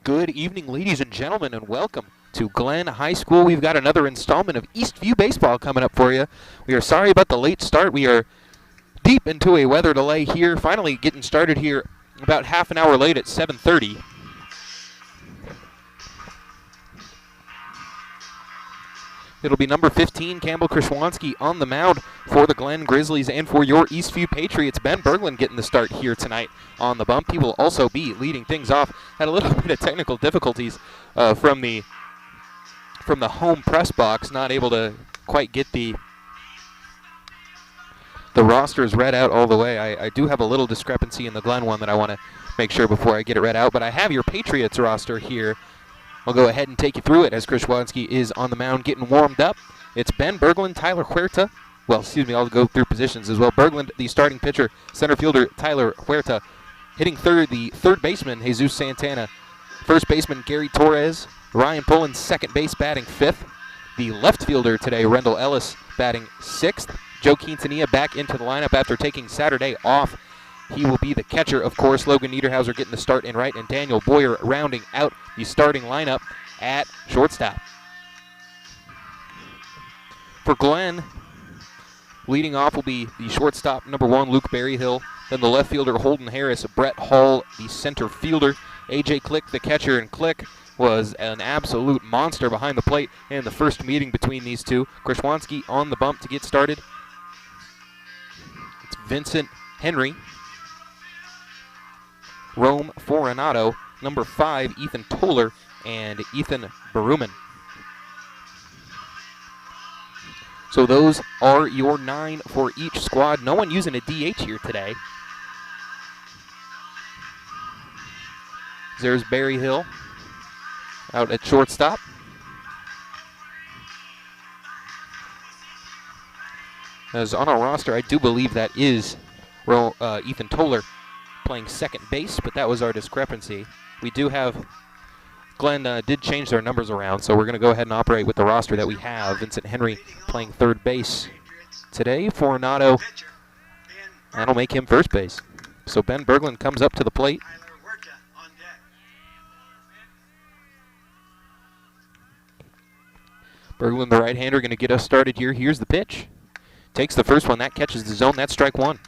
Good evening, ladies and gentlemen, and welcome to Glen High School. We've got another installment of Eastview Baseball coming up for you. We are sorry about the late start. We are deep into a weather delay here, finally getting started here about half an hour late at 7:30. It'll be number 15, Campbell Krishwanski, on the mound for the Glen Grizzlies and for your Eastview Patriots. Ben Berglund getting the start here tonight on the bump. He will also be leading things off. Had a little bit of technical difficulties from the home press box, not able to quite get the rosters read out all the way. I do have a little discrepancy in the Glen one that I want to make sure before I get it read out, but I have your Patriots roster here. I'll go ahead and take you through it as Krishwanski is on the mound getting warmed up. It's Ben Berglund, Tyler Huerta. Well, excuse me, I'll go through positions as well. Berglund, the starting pitcher. Center fielder, Tyler Huerta. Hitting third, the third baseman, Jesus Santana. First baseman, Gary Torres. Ryan Pullen, second base, batting fifth. The left fielder today, Rendell Ellis, batting sixth. Joe Quintanilla back into the lineup after taking Saturday off. He will be the catcher, of course. Logan Niederhauser getting the start in right, and Daniel Boyer rounding out the starting lineup at shortstop. For Glen, leading off will be the shortstop, number 1, Luke Berryhill. Then the left fielder, Holden Harris. Brett Hall, the center fielder. A.J. Click, the catcher, and Click was an absolute monster behind the plate in the first meeting between these two. Krishwanski on the bump to get started. It's Vincent Henry. Rome Foranato, number 5, Ethan Toller, and Ethan Baruman. So those are your 9 for each squad. No one using a DH here today. There's Berryhill out at shortstop. As on our roster, I do believe that is Ethan Toller playing second base, but that was our discrepancy. We do have, Glen did change their numbers around, so we're going to go ahead and operate with the roster that we have. Vincent Henry playing third base today. Foranato, that'll make him first base. So Ben Berglund comes up to the plate. Berglund, the right-hander, going to get us started here. Here's the pitch. Takes the first one. That catches the zone. That's strike one.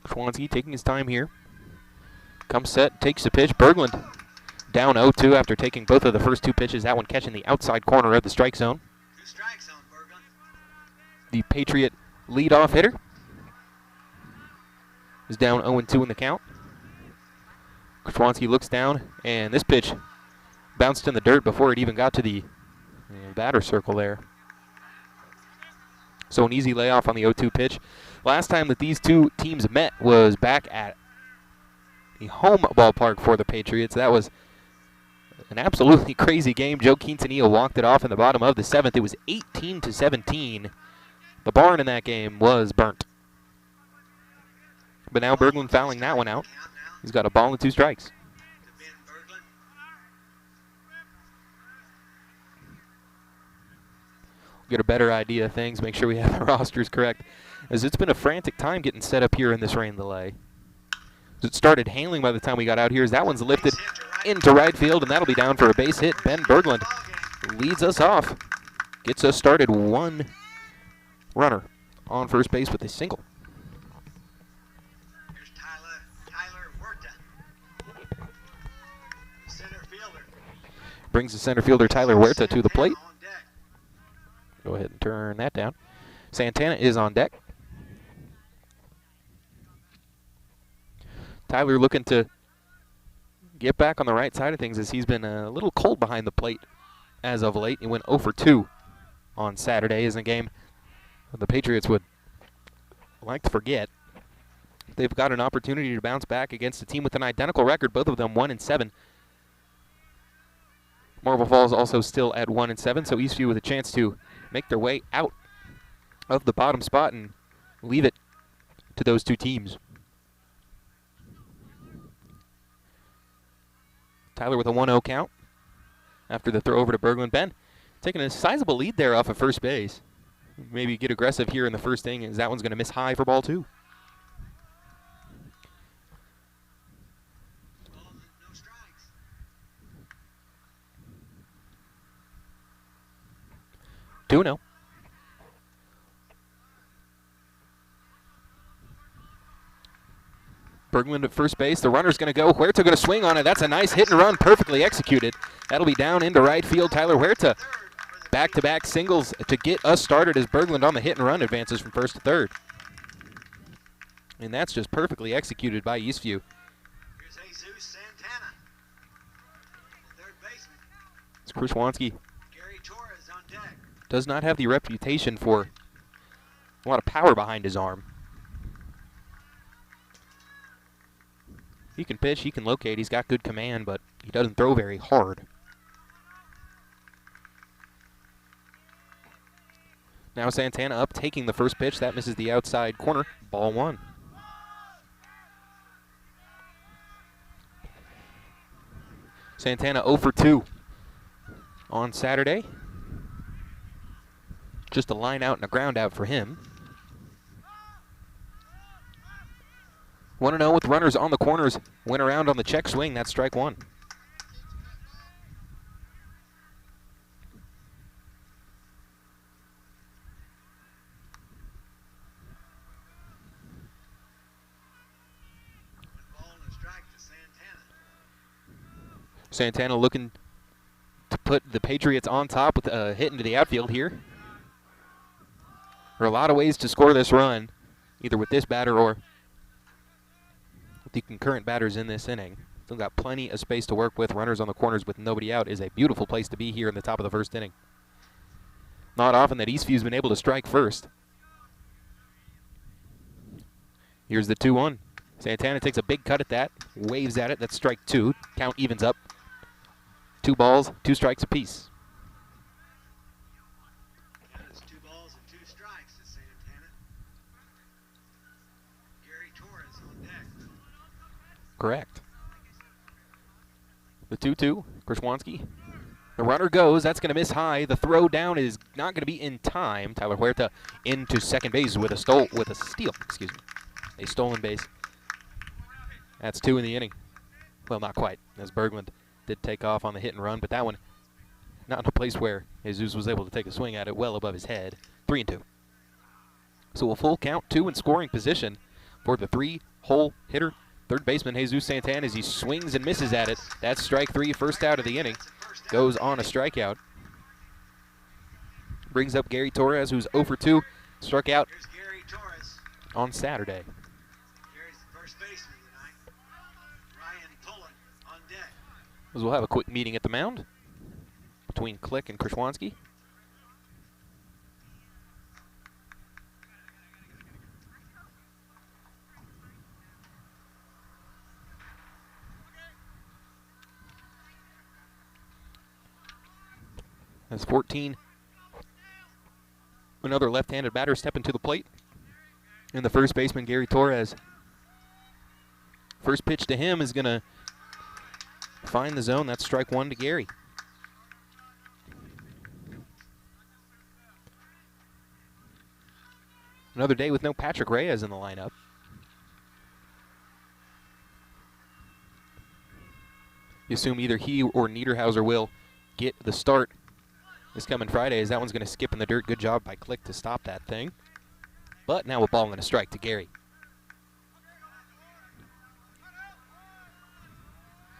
Krishwanski taking his time here. Comes set, takes the pitch. Berglund down 0-2 after taking both of the first two pitches. That one catching the outside corner of the strike zone. The Patriot leadoff hitter is down 0-2 in the count. Krishwanski looks down, and this pitch bounced in the dirt before it even got to the batter circle there. So an easy layoff on the 0-2 pitch. Last time that these two teams met was back at the home ballpark for the Patriots. That was an absolutely crazy game. Joe Quintanilla walked it off in the bottom of the 7th. It was 18-17. The barn in that game was burnt. But now Berglund fouling that one out. He's got a ball and 2 strikes. Get a better idea of things, make sure we have the rosters correct, as it's been a frantic time getting set up here in this rain delay. It started hailing by the time we got out here, as that one's lifted into right field, and that'll be down for a base hit. Ben Berglund leads us off, gets us started. One runner on first base with a single. Here's Tyler Huerta, center fielder. Brings the center fielder Tyler Huerta to the plate. Go ahead and turn that down. Santana is on deck. Tyler looking to get back on the right side of things, as he's been a little cold behind the plate as of late. He went 0 for 2 on Saturday, is a game the Patriots would like to forget. They've got an opportunity to bounce back against a team with an identical record, both of them 1-7. Marble Falls also still at 1-7, so Eastview with a chance to make their way out of the bottom spot and leave it to those two teams. Tyler with a 1-0 count after the throw over to Berglund. Ben Taking a sizable lead there off of first base. Maybe get aggressive here in the first inning, as that one's going to miss high for ball 2. Balls and no strikes. 2-0. Berglund at first base. The runner's going to go. Huerta going to swing on it. That's a nice hit and run, perfectly executed. That'll be down into right field. Tyler Huerta. Back-to-back singles to get us started as Berglund on the hit and run advances from first to third. And that's just perfectly executed by Eastview. Here's Jesus Santana. Third baseman. It's Krishwanski. Gary Torres on deck. Does not have the reputation for a lot of power behind his arm. He can pitch, he can locate, he's got good command, but he doesn't throw very hard. Now Santana up, taking the first pitch. That misses the outside corner. Ball 1. Santana 0 for 2 on Saturday. Just a line out and a ground out for him. 1-0 with runners on the corners. Went around on the check swing. That's strike 1. Ball and a strike to Santana. Santana looking to put the Patriots on top with a hit into the outfield here. There are a lot of ways to score this run, either with this batter or with the concurrent batters in this inning. Still got plenty of space to work with. Runners on the corners with nobody out is a beautiful place to be here in the top of the first inning. Not often that Eastview's been able to strike first. Here's the 2-1. Santana takes a big cut at that, waves at it. That's strike 2. Count evens up. 2 balls, 2 strikes apiece. That is 2 balls and 2 strikes to Santana. Gary Torres on deck. Correct. The 2-2, Krishwanski. The runner goes. That's going to miss high. The throw down is not going to be in time. Tyler Huerta into second base with a steal. Excuse me, a stolen base. That's 2 in the inning. Well, not quite, as Berglund did take off on the hit and run, but that one not in a place where Jesus was able to take a swing at it well above his head. 3-2. So a full count, 2 in scoring position for the 3-hole hitter. Third baseman Jesus Santana as he swings and misses at it. That's strike 3, first out of the inning. Goes on a strikeout. Brings up Gary Torres, who's 0 for 2. Struck out Here's Gary Torres. on Saturday. Gary's the first baseman tonight. Ryan Pullen on deck. As we'll have a quick meeting at the mound between Click and Krishwanski. As 14, another left-handed batter stepping to the plate. And the first baseman, Gary Torres. First pitch to him is going to find the zone. That's strike 1 to Gary. Another day with no Patrick Reyes in the lineup. You assume either he or Niederhauser will get the start this coming Friday, as that one's going to skip in the dirt. Good job by Click to stop that thing. But now a ball and a strike to Gary.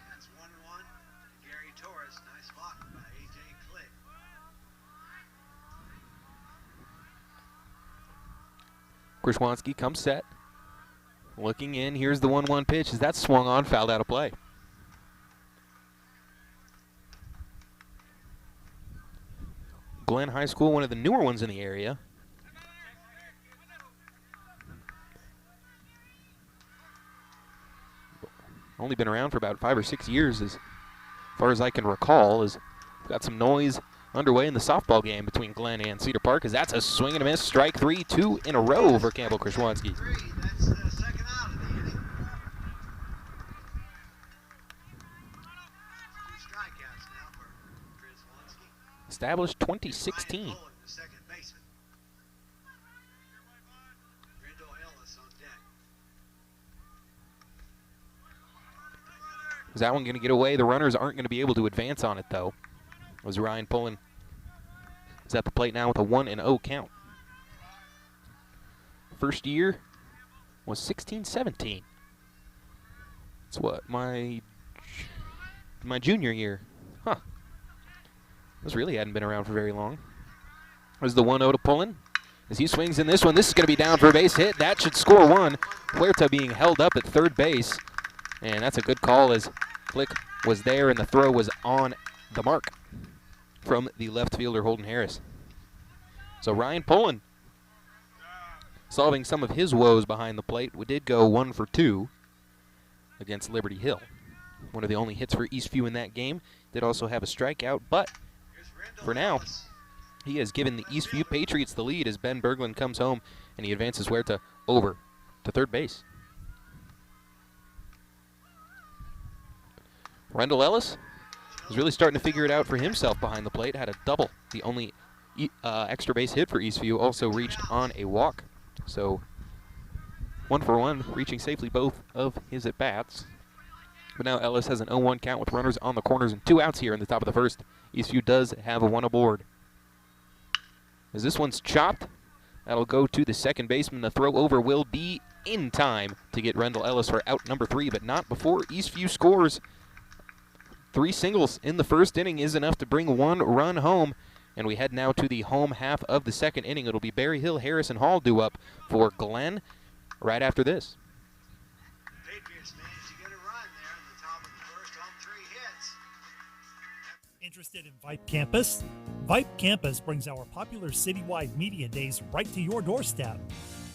That's 1-1. Gary Torres. Nice block by A.J. Click. Krishwanski comes set. Looking in. Here's the 1-1 pitch. As that swung on, fouled out of play. Glen High School, one of the newer ones in the area. Only been around for about 5 or 6 years, as far as I can recall. As we've got some noise underway in the softball game between Glen and Cedar Park, as that's a swing and a miss. Strike 3, 2 in a row for Campbell Krishwanski. That's the second out of the inning. 2 strikeouts now for Krishwanski. established 2016. Ryan Pullen, the second baseman. Rendell Ellis on deck. Is that one going to get away? The runners aren't going to be able to advance on it, though. As Ryan Pullen is at the plate now with a 1-0 count. First year was 16-17. It's what, my junior year. Huh. This really hadn't been around for very long. There's the 1-0 to Pullen. As he swings in this one, this is going to be down for a base hit. That should score one. Huerta being held up at third base. And that's a good call as Flick was there and the throw was on the mark from the left fielder Holden Harris. So Ryan Pullen solving some of his woes behind the plate. We did go 1 for 2 against Liberty Hill. One of the only hits for Eastview in that game. Did also have a strikeout, but for now, he has given the Eastview Patriots the lead as Ben Berglund comes home and he advances Huerta over to third base. Rendell Ellis is really starting to figure it out for himself behind the plate. Had a double. The only extra base hit for Eastview, also reached on a walk. So 1 for 1, reaching safely both of his at-bats. But now Ellis has an 0-1 count with runners on the corners and 2 outs here in the top of the first. Eastview does have a 1 aboard. As this one's chopped, that'll go to the second baseman. The throw over will be in time to get Rendell Ellis for out number 3, but not before Eastview scores. 3 singles in the first inning is enough to bring 1 run home. And we head now to the home half of the second inning. It'll be Berry Hill, Harris, and Hall due up for Glenn right after this. Patriots managed to get a run there in the top of the first on 3 hits. Interested in Vype Campus? Vype Campus brings our popular citywide media days right to your doorstep.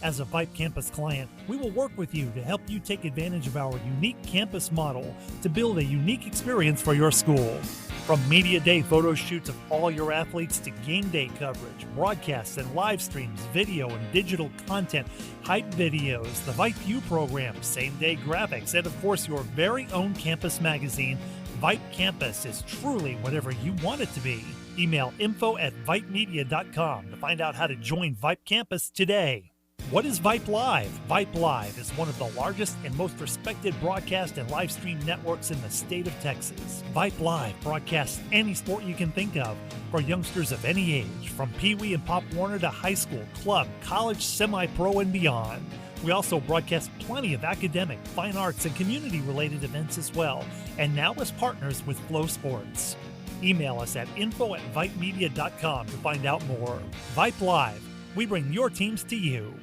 As a Vype Campus client, we will work with you to help you take advantage of our unique campus model to build a unique experience for your school. From media day photo shoots of all your athletes to game day coverage, broadcasts and live streams, video and digital content, hype videos, the Vype U program, same-day graphics, and of course your very own campus magazine, Vype Campus is truly whatever you want it to be. Email info@vypemedia.com to find out how to join Vype Campus today. What is Vype Live? Vype Live is one of the largest and most respected broadcast and live stream networks in the state of Texas. Vype Live broadcasts any sport you can think of for youngsters of any age, from Pee Wee and Pop Warner to high school, club, college, semi-pro, and beyond. We also broadcast plenty of academic, fine arts, and community-related events as well, and now as partners with Flow Sports. Email us at info@vypemedia.com to find out more. Vype Live. We bring your teams to you.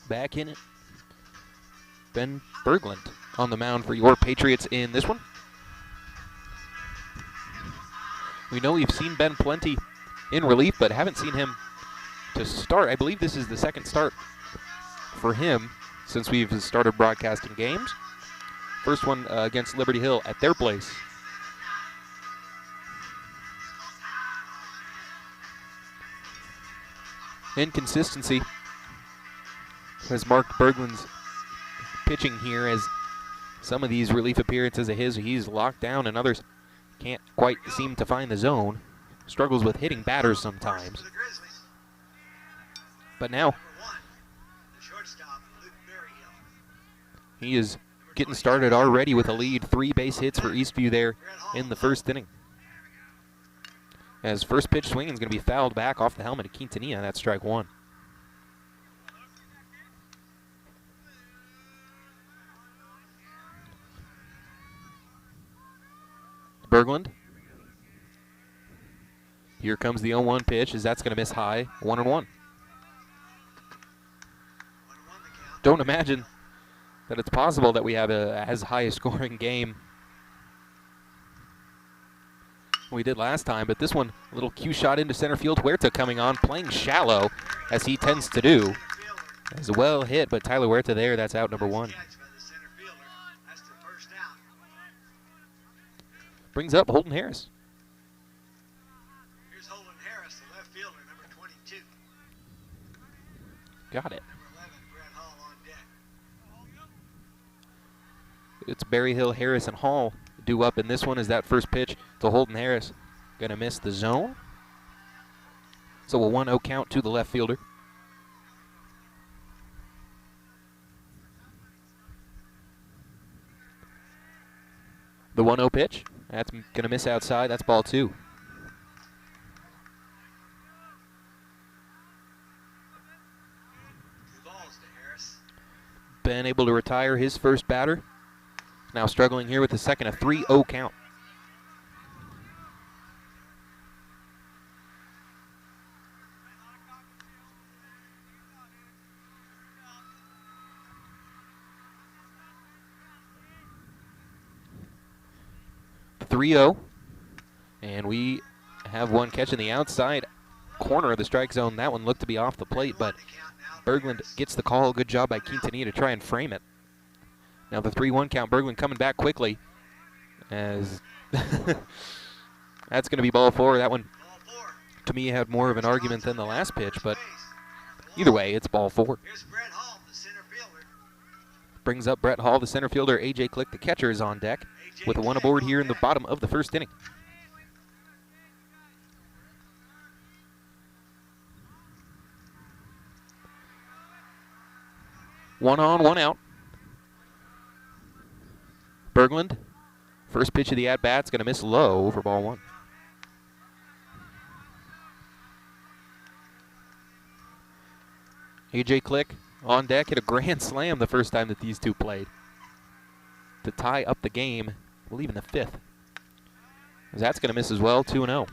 Back in it, Ben Berglund on the mound for your Patriots in this one. We know we've seen Ben plenty in relief, but haven't seen him to start. I believe this is the second start for him since we've started broadcasting games. First one against Liberty Hill at their place. Inconsistency has marked Berglund's pitching here, as some of these relief appearances of his, he's locked down and others can't quite seem to find the zone. Struggles with hitting batters sometimes. But now, he is getting started already with a lead. 3 base hits for Eastview there in the first inning. As first pitch swinging is going to be fouled back off the helmet of Quintanilla. That's strike 1. Berglund. Here comes the 0-1 pitch, as that's going to miss high. 1-1. Don't imagine that it's possible that we have as high a scoring game we did last time, but this one, a little cue shot into center field. Huerta coming on, playing shallow, as he tends to do. As well hit, but Tyler Huerta there, that's out number 1. Brings up Holden Harris. Here's Holden Harris, the left fielder, number 22. Got it. Number 11, Brett Hall on deck. it's Berryhill, Harris, and Hall due up in this one as that first pitch to Holden Harris. Going to miss the zone. So a 1-0 count to the left fielder. The 1-0 pitch. That's going to miss outside. That's ball 2. Ben able to retire his first batter. Now struggling here with the second, a 3-0 count. And we have one catch in the outside corner of the strike zone. That one looked to be off the plate, but Berglund gets the call. Good job by Quintanilla to try and frame it. Now the 3-1 count. Berglund coming back quickly as that's going to be ball 4. That one, to me, had more of an argument than the last pitch, but either way, it's ball 4. Brings up Brett Hall, the center fielder. A.J. Click, the catcher, is on deck with a 1 aboard here in the bottom of the first inning. One on, one out. Berglund, first pitch of the at-bat's going to miss low for ball 1. A.J. Click on deck, hit a grand slam the first time that these two played to tie up the game, I believe in the 5th. That's going to miss as well, 2-0.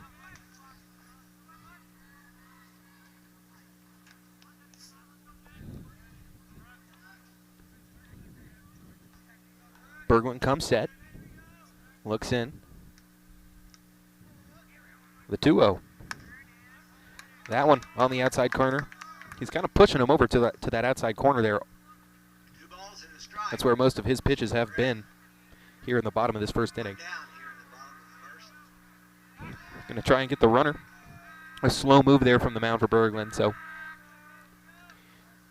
Berglund comes set, looks in. The 2-0. That one on the outside corner. He's kind of pushing him over to that outside corner there. That's where most of his pitches have been here in the bottom of this first inning. Going to try and get the runner. A slow move there from the mound for Berglund, so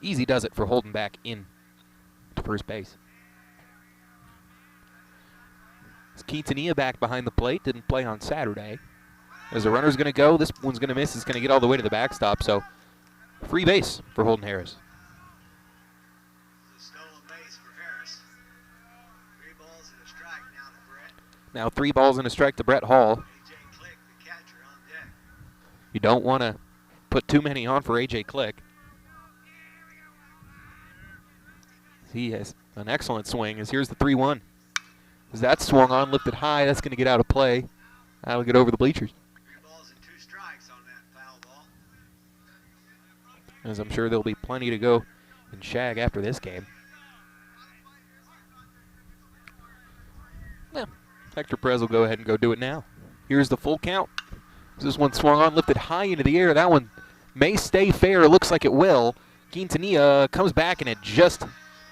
easy does it for Holden back in to first base. Quintanilla back behind the plate, didn't play on Saturday. As the runner's going to go, this one's going to miss. It's going to get all the way to the backstop, so free base for Holden Harris. Now 3 balls and a strike to Brett Hall. You don't want to put too many on for A.J. Click. He has an excellent swing as here's the 3-1. As that swung on, lifted high, that's going to get out of play. That'll get over the bleachers. 3 balls and 2 strikes on that foul ball. As I'm sure there'll be plenty to go and shag after this game. Yeah, Hector Perez will go ahead and go do it now. Here's the full count. This one swung on, lifted high into the air. That one may stay fair. Looks like it will. Quintanilla comes back, and it just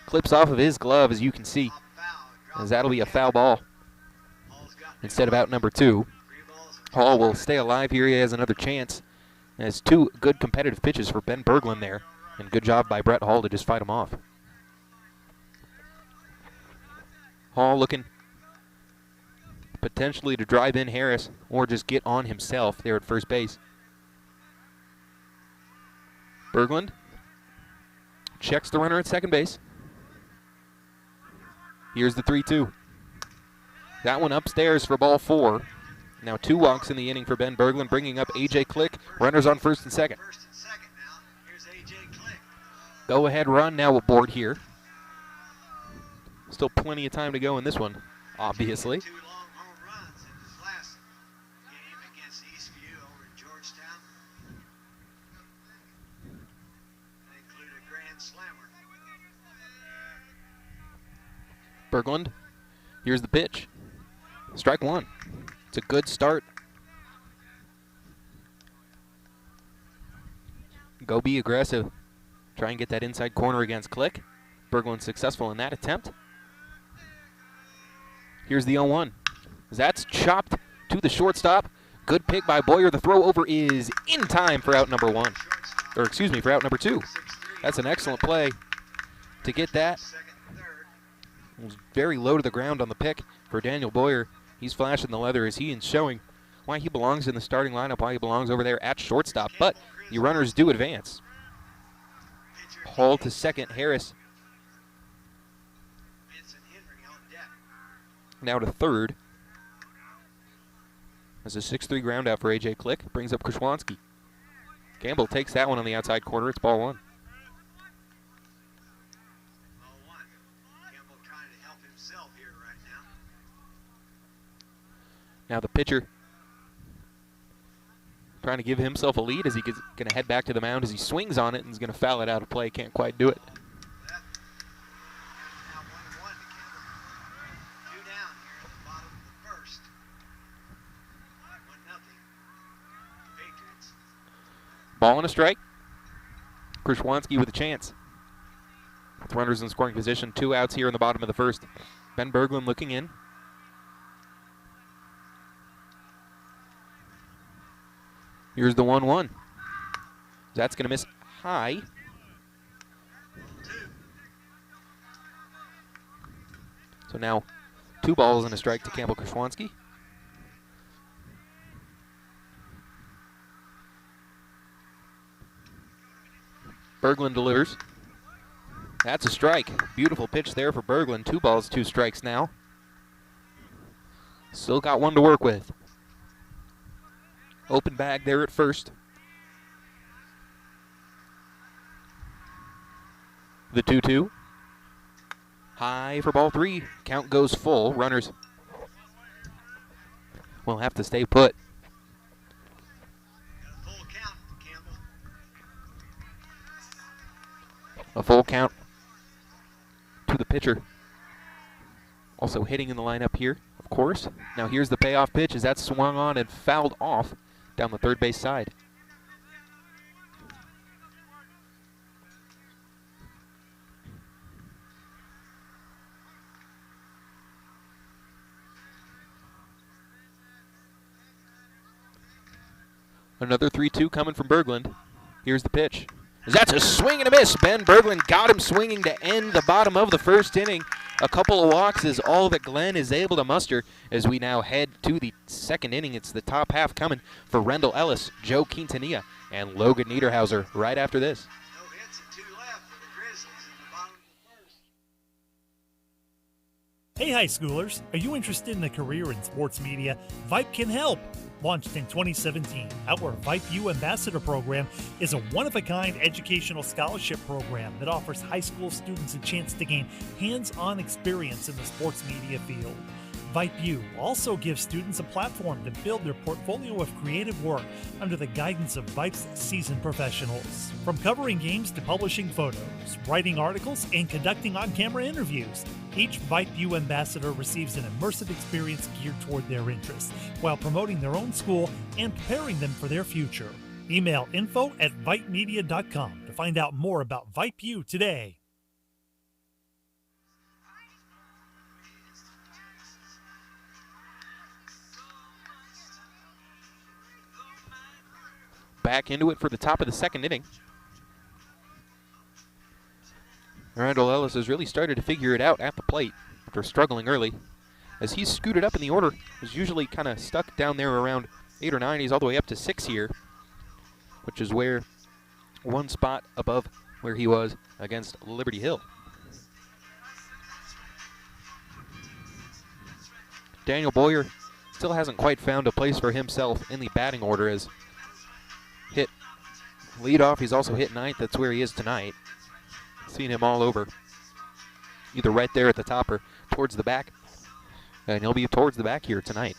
clips off of his glove, as you can see, as that'll be a foul ball instead of out number 2. Hall will stay alive here. He has another chance. And it's 2 good competitive pitches for Ben Berglund there, and good job by Brett Hall to just fight him off. Hall looking potentially to drive in Harris or just get on himself there at first base. Berglund checks the runner at second base. Here's the 3-2. That one upstairs for ball 4. Now 2 walks in the inning for Ben Berglund, bringing up A.J. Click. Runners on first and second. Here's A.J. Click. Go ahead run now aboard here. Still plenty of time to go in this one, obviously. 2 long home runs in his last game against Eastview over in Georgetown. That included a grand slammer. Berglund, here's the pitch. Strike 1. It's a good start. Go be aggressive. Try and get that inside corner against Click. Berglund successful in that attempt. Here's the 0-1. That's chopped to the shortstop. Good pick by Boyer. The throw over is in time for out number 1. Or excuse me, for out number 2. That's an excellent play to get that. was very low to the ground on the pick for Daniel Boyer. He's flashing the leather as he is showing why he belongs in the starting lineup, why he belongs over there at shortstop. But the runners do advance. Hall to second, Harris now to third. As a 6-3 ground out for A.J. Click, brings up Krishwanski. Campbell takes that one on the outside corner. It's ball one. Campbell trying to help himself here right now. Now the pitcher trying to give himself a lead as he gets going to head back to the mound as he swings on it and is going to foul it out of play. Can't quite do it. Now 1-1 to Campbell. 2 down here at the bottom of the first. 1-0. Patriots. Ball and a strike. Krishwanski with a chance. With runners in scoring position, 2 outs here in the bottom of the first. Ben Berglund looking in. Here's the 1-1. That's going to miss high. So now 2 balls and a strike to Campbell Krishwanski. Berglund delivers. That's a strike. Beautiful pitch there for Berglund. 2 balls, 2 strikes now. Still got 1 to work with. Open bag there at first. The 2-2. High for ball 3. Count goes full. Runners will have to stay put. Got a full count to Campbell. A full count to the pitcher. Also hitting in the lineup here, of course. Now here's the payoff pitch as that's swung on and fouled off down the third base side. Another 3-2 coming from Berglund. Here's the pitch. That's a swing and a miss. Ben Berglund got him swinging to end the bottom of the first inning. A couple of walks is all that Glenn is able to muster as we now head to the second inning. It's the top half coming for Rendell Ellis, Joe Quintanilla, and Logan Niederhauser right after this. No hits and 2 left for the Grizzlies in the bottom of the first. Hey high schoolers, are you interested in a career in sports media? Vype can help. Launched in 2017, our Vype U Ambassador Program is a one-of-a-kind educational scholarship program that offers high school students a chance to gain hands-on experience in the sports media field. Vype U also gives students a platform to build their portfolio of creative work under the guidance of Vype's seasoned professionals. From covering games to publishing photos, writing articles, and conducting on-camera interviews, each Vype U ambassador receives an immersive experience geared toward their interests, while promoting their own school and preparing them for their future. Email info@vypemedia.com to find out more about Vype U today. Back into it for the top of the second inning. Rendell Ellis has really started to figure it out at the plate after struggling early. As he's scooted up in the order, is usually kind of stuck down there around 8 or 9. He's all the way up to 6 here, which is where 1 spot above where he was against Liberty Hill. Daniel Boyer still hasn't quite found a place for himself in the batting order as hit leadoff. He's also hit 9th. That's where he is tonight. Seen him all over, either right there at the top or towards the back. And he'll be towards the back here tonight.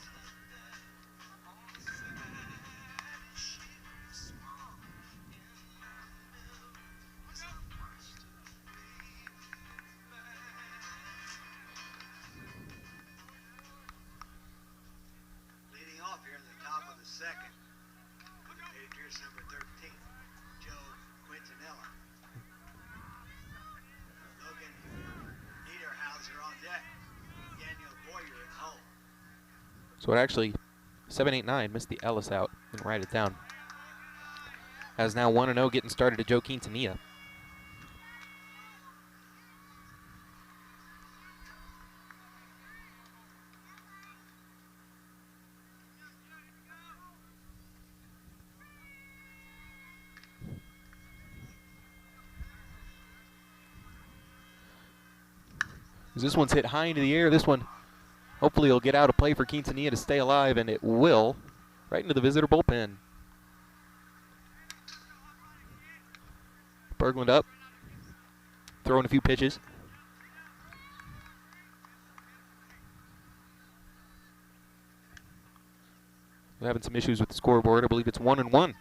Leading off here in the top of the second. Patriots number 13, Joe Quintanilla. Logan Niederhauser on deck. Daniel Boyer at home. So it actually, 7-8-9, missed the Ellis out and write it down. Has now 1-0 getting started to Joe Quintanilla. As this one's hit high into the air, this one hopefully will get out of play for Quintanilla to stay alive, and it will, right into the visitor bullpen. Berglund up, throwing a few pitches. We're having some issues with the scoreboard. I believe it's 1-1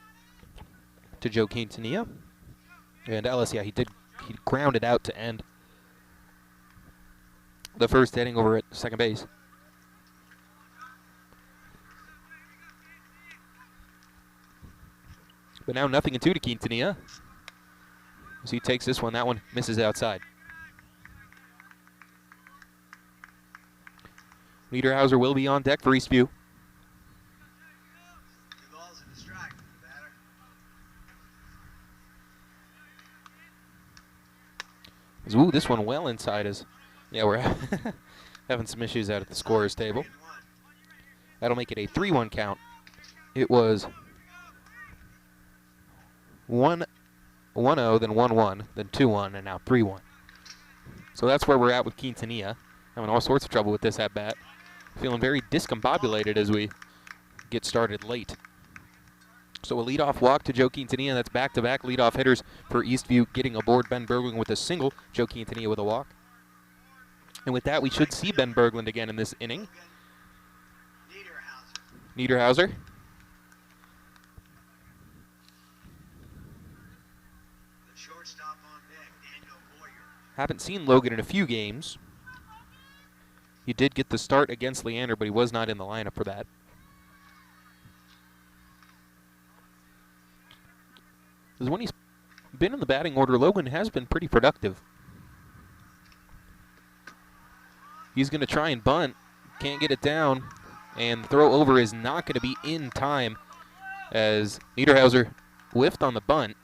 to Joe Quintanilla. And Ellis, yeah, he grounded out to end the first inning over at second base. But now 0-2 to Quintanilla. As he takes this one, that one misses outside. Niederhauser will be on deck for Eastview. 2 balls and a strike for the batter. Ooh, this one well inside us. Yeah, we're having some issues out at the scorer's table. 3-1. That'll make it a 3-1 count. It was 1-0, then 1-1, then 2-1, and now 3-1. So that's where we're at with Quintanilla. Having all sorts of trouble with this at bat. Feeling very discombobulated as we get started late. So a leadoff walk to Joe Quintanilla. That's back-to-back leadoff hitters for Eastview, getting aboard Ben Berglund with a single, Joe Quintanilla with a walk. And with that, we should see Ben Berglund again in this inning. Niederhauser. Niederhauser. The shortstop on deck, Daniel Boyer. Haven't seen Logan in a few games. He did get the start against Leander, but he was not in the lineup for that. Because when he's been in the batting order, Logan has been pretty productive. He's going to try and bunt. Can't get it down. And the throw over is not going to be in time as Niederhauser whiffed on the bunt.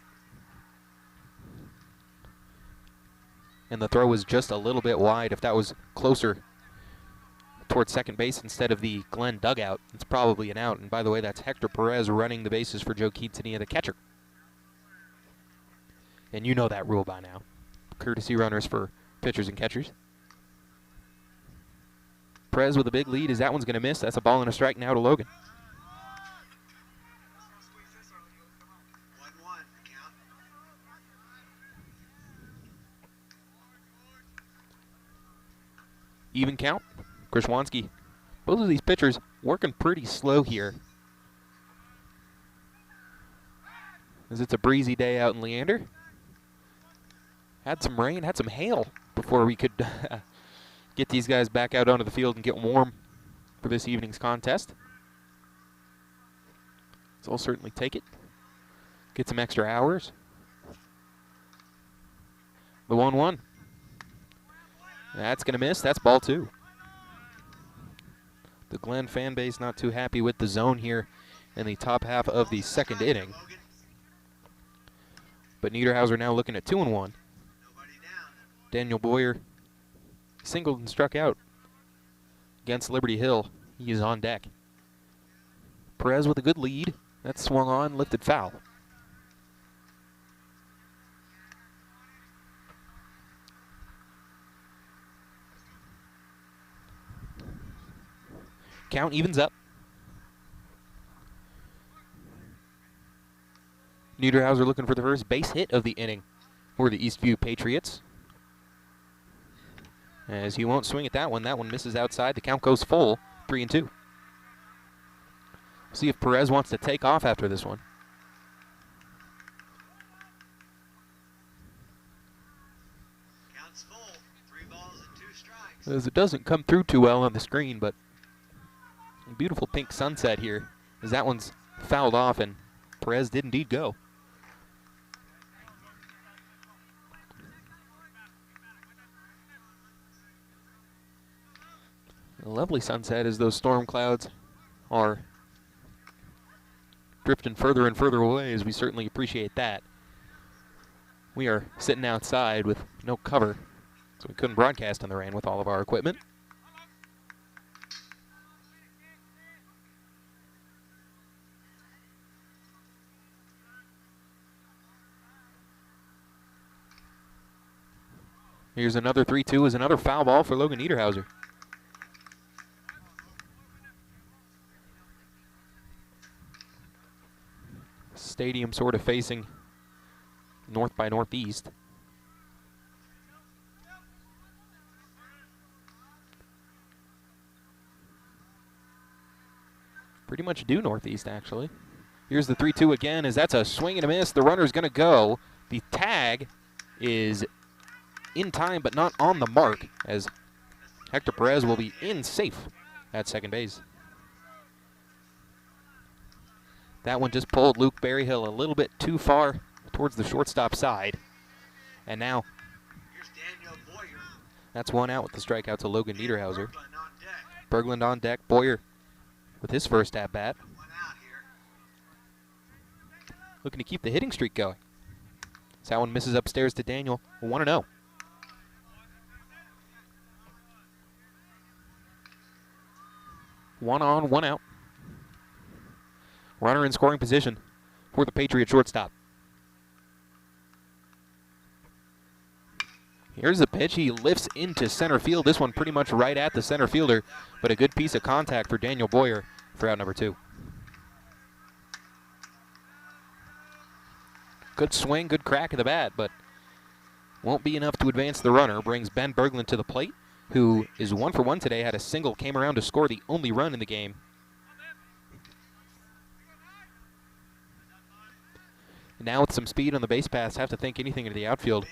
And the throw was just a little bit wide. If that was closer towards second base instead of the Glenn dugout, it's probably an out. And by the way, that's Hector Perez running the bases for Joe Quintanilla, the catcher. And you know that rule by now. Courtesy runners for pitchers and catchers. Perez with a big lead as that one's going to miss. That's a ball and a strike now to Logan. 1-1 the count. Even count. Krishwanski. Both of these pitchers working pretty slow here. As it's a breezy day out in Leander. Had some rain, had some hail before we could get these guys back out onto the field and get warm for this evening's contest. So I'll certainly take it. Get some extra hours. The 1-1. That's going to miss. That's ball 2. The Glen fan base not too happy with the zone here in the top half of the second inning. But Niederhauser now looking at 2-1. Nobody down. Daniel Boyer singled and struck out against Liberty Hill. He is on deck. Perez with a good lead. That swung on, lifted foul. Count evens up. Niederhauser looking for the first base hit of the inning for the Eastview Patriots. As he won't swing at that one misses outside. The count goes full, 3-2. See if Perez wants to take off after this one. Counts full. 3 balls and 2 strikes. As it doesn't come through too well on the screen, but a beautiful pink sunset here as that one's fouled off and Perez did indeed go. A lovely sunset as those storm clouds are drifting further and further away, as we certainly appreciate that. We are sitting outside with no cover, so we couldn't broadcast in the rain with all of our equipment. Here's another 3-2, is another foul ball for Logan Niederhauser. Stadium sort of facing north by northeast. Pretty much due northeast, actually. Here's the 3-2 again, as that's a swing and a miss. The runner's going to go. The tag is in time, but not on the mark, as Hector Perez will be in safe at second base. That one just pulled Luke Berryhill a little bit too far towards the shortstop side. And now, that's one out with the strikeout to Logan Niederhauser. Berglund on deck. Boyer with his first at-bat. Looking to keep the hitting streak going. So that one misses upstairs to Daniel. 1-0. One on, one out. Runner in scoring position for the Patriot shortstop. Here's the pitch. He lifts into center field. This one pretty much right at the center fielder, but a good piece of contact for Daniel Boyer for out number 2. Good swing, good crack of the bat, but won't be enough to advance the runner. Brings Ben Berglund to the plate, who is 1 for 1 today, had a single, came around to score the only run in the game. Now with some speed on the base pass, have to think anything into the outfield.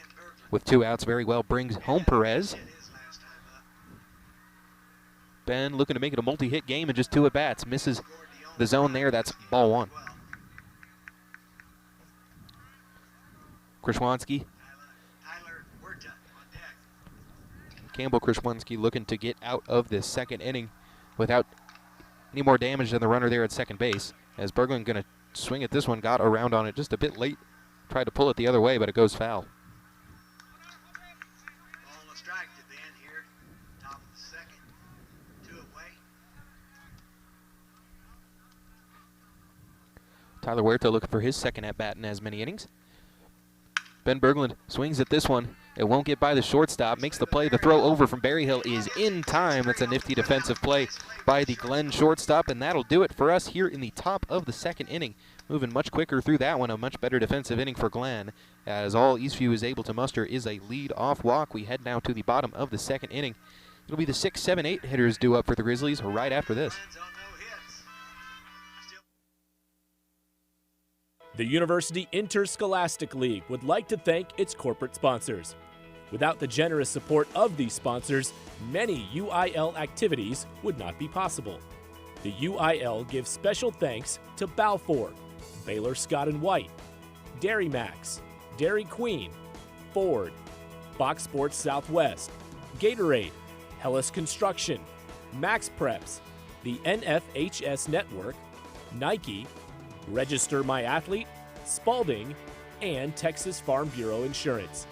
With 2 outs, very well brings home Perez. Ben looking to make it a multi-hit game in just 2 at-bats. Misses the zone there. That's ball 1. Krishwanski. Campbell Krishwanski looking to get out of this second inning without any more damage than the runner there at second base. As Berglund going to swing at this one, got around on it just a bit late. Tried to pull it the other way, but it goes foul. Ball a strike to Ben here, top of the second, 2 away. Tyler Huerta looking for his second at-bat in as many innings. Ben Berglund swings at this one. It won't get by the shortstop. Makes the play. The throw over from Berryhill is in time. That's a nifty defensive play by the Glen shortstop, and that'll do it for us here in the top of the second inning. Moving much quicker through that one. A much better defensive inning for Glen, as all Eastview is able to muster is a lead-off walk. We head now to the bottom of the second inning. It'll be the 6, 7, 8 hitters due up for the Grizzlies right after this. The University Interscholastic League would like to thank its corporate sponsors. Without the generous support of these sponsors, many UIL activities would not be possible. The UIL gives special thanks to Balfour, Baylor Scott & White, Dairy Max, Dairy Queen, Ford, Box Sports Southwest, Gatorade, Hellas Construction, Max Preps, the NFHS Network, Nike, Register My Athlete, Spalding, and Texas Farm Bureau Insurance.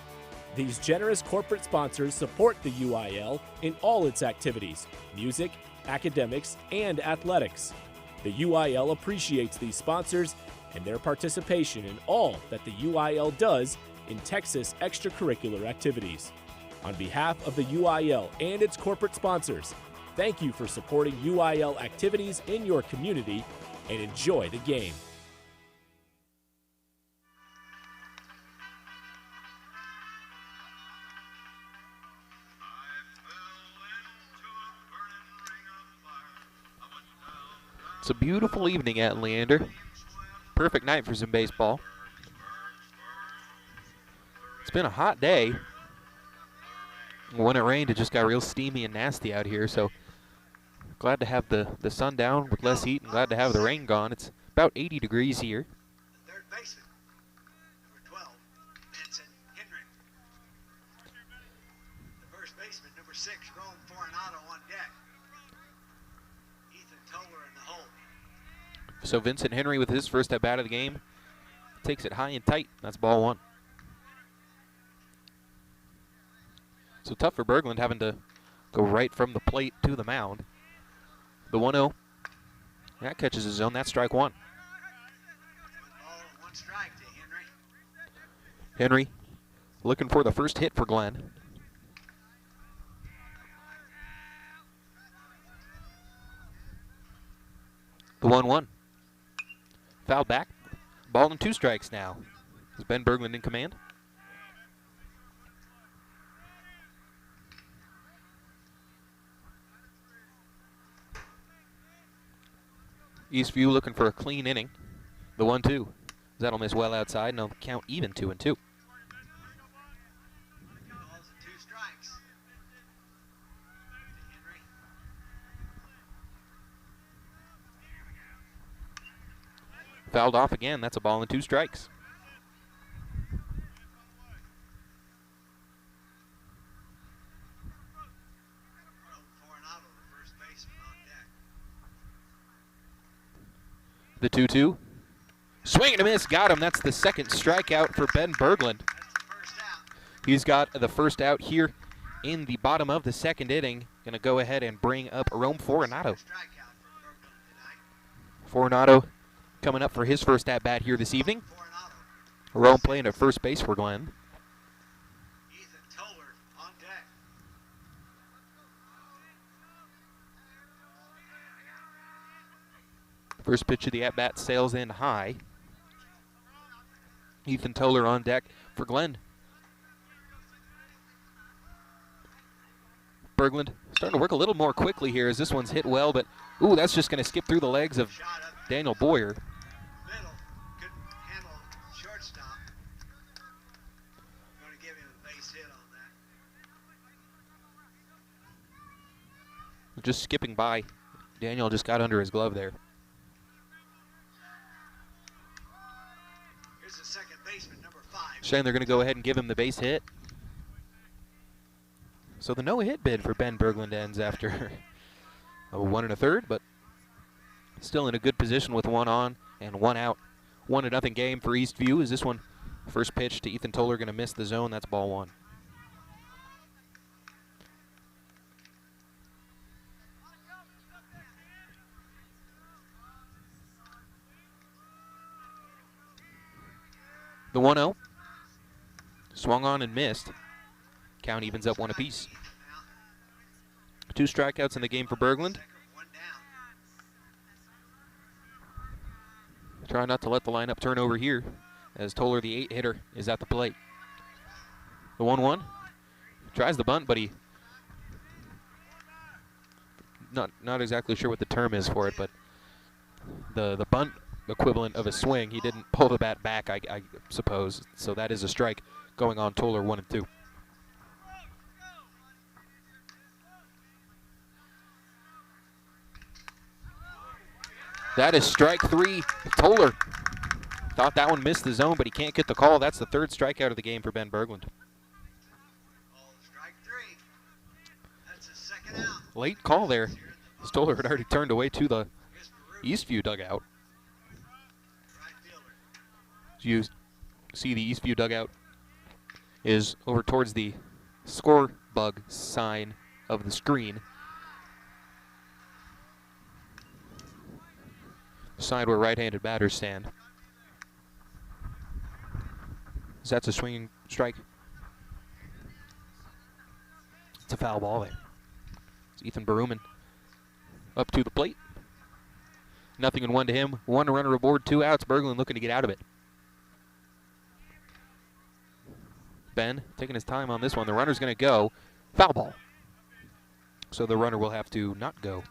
These generous corporate sponsors support the UIL in all its activities, music, academics, and athletics. The UIL appreciates these sponsors and their participation in all that the UIL does in Texas extracurricular activities. On behalf of the UIL and its corporate sponsors, thank you for supporting UIL activities in your community, and enjoy the game. It's a beautiful evening at Leander. Perfect night for some baseball. It's been a hot day. When it rained, it just got real steamy and nasty out here, so glad to have the sun down with less heat and glad to have the rain gone. It's about 80 degrees here. The third baseman, number 12, Vincent Henry. The first baseman, number 6, Rome Fortunato on deck. Ethan Toller in the hole. So Vincent Henry with his first at-bat of the game takes it high and tight. That's ball 1. So tough for Berglund having to go right from the plate to the mound. The 1-0. That catches his zone. That's strike 1. Ball and 1 strike to Henry. Henry looking for the first hit for Glenn. The 1-1. Foul back. Ball and 2 strikes now. Is Ben Berglund in command? Eastview looking for a clean inning. The 1-2. That'll miss well outside, and they'll count even 2-2. Balls and 2 strikes. To Henry. Fouled off again. That's a ball and 2 strikes. Coronado, the first baseman, on deck. The 2-2. Swing and a miss. Got him. That's the second strikeout for Ben Berglund. That's the first out. He's got the first out here in the bottom of the second inning. Going to go ahead and bring up Rome Coronado. Strikeout for Berglund tonight. Coronado coming up for his first at-bat here this evening. Coronado. Rome playing at first base for Glenn. Ethan Toller on deck. First pitch of the at-bat sails in high. Ethan Toller on deck for Glenn. Berglund starting to work a little more quickly here as this one's hit well, but ooh, that's just going to skip through the legs of Shot up Daniel Boyer. middle. Couldn't handle shortstop. Going to give him a base hit on that. Just skipping by. Daniel just got under his glove there. Here's the second baseman, number 5. Shane, they're going to go ahead and give him the base hit. So the no-hit bid for Ben Berglund ends after a 1 1/3, but still in a good position with 1 on and 1 out. 1-0 game for Eastview. Is this one first pitch to Ethan Toller going to miss the zone? That's ball 1. The 1-0. Swung on and missed. Count evens up 1 apiece. 2 strikeouts in the game for Berglund. One down. Try not to let the lineup turn over here as Toller, the 8-hitter, is at the plate. The 1-1. Tries the bunt, but he not exactly sure what the term is for it, but the bunt equivalent of a swing, he didn't pull the bat back, I suppose. So that is a strike going on Toller 1 and 2. That is strike 3. Toller thought that one missed the zone, but he can't get the call. That's the 3rd strikeout of the game for Ben Berglund. Ball strike 3. That's his second out. Late call there, as Toller had already turned away to the Here's Baruch, Eastview dugout. right fielder. As you see, the Eastview dugout is over towards the score bug sign of the screen. Side where right-handed batters stand. That's a swinging strike. It's a foul ball there. It's Ethan Baruman up to the plate. 0-1 to him. 1 runner aboard, 2 outs. Berglund looking to get out of it. Ben taking his time on this one. The runner's going to go. Foul ball. So the runner will have to not go.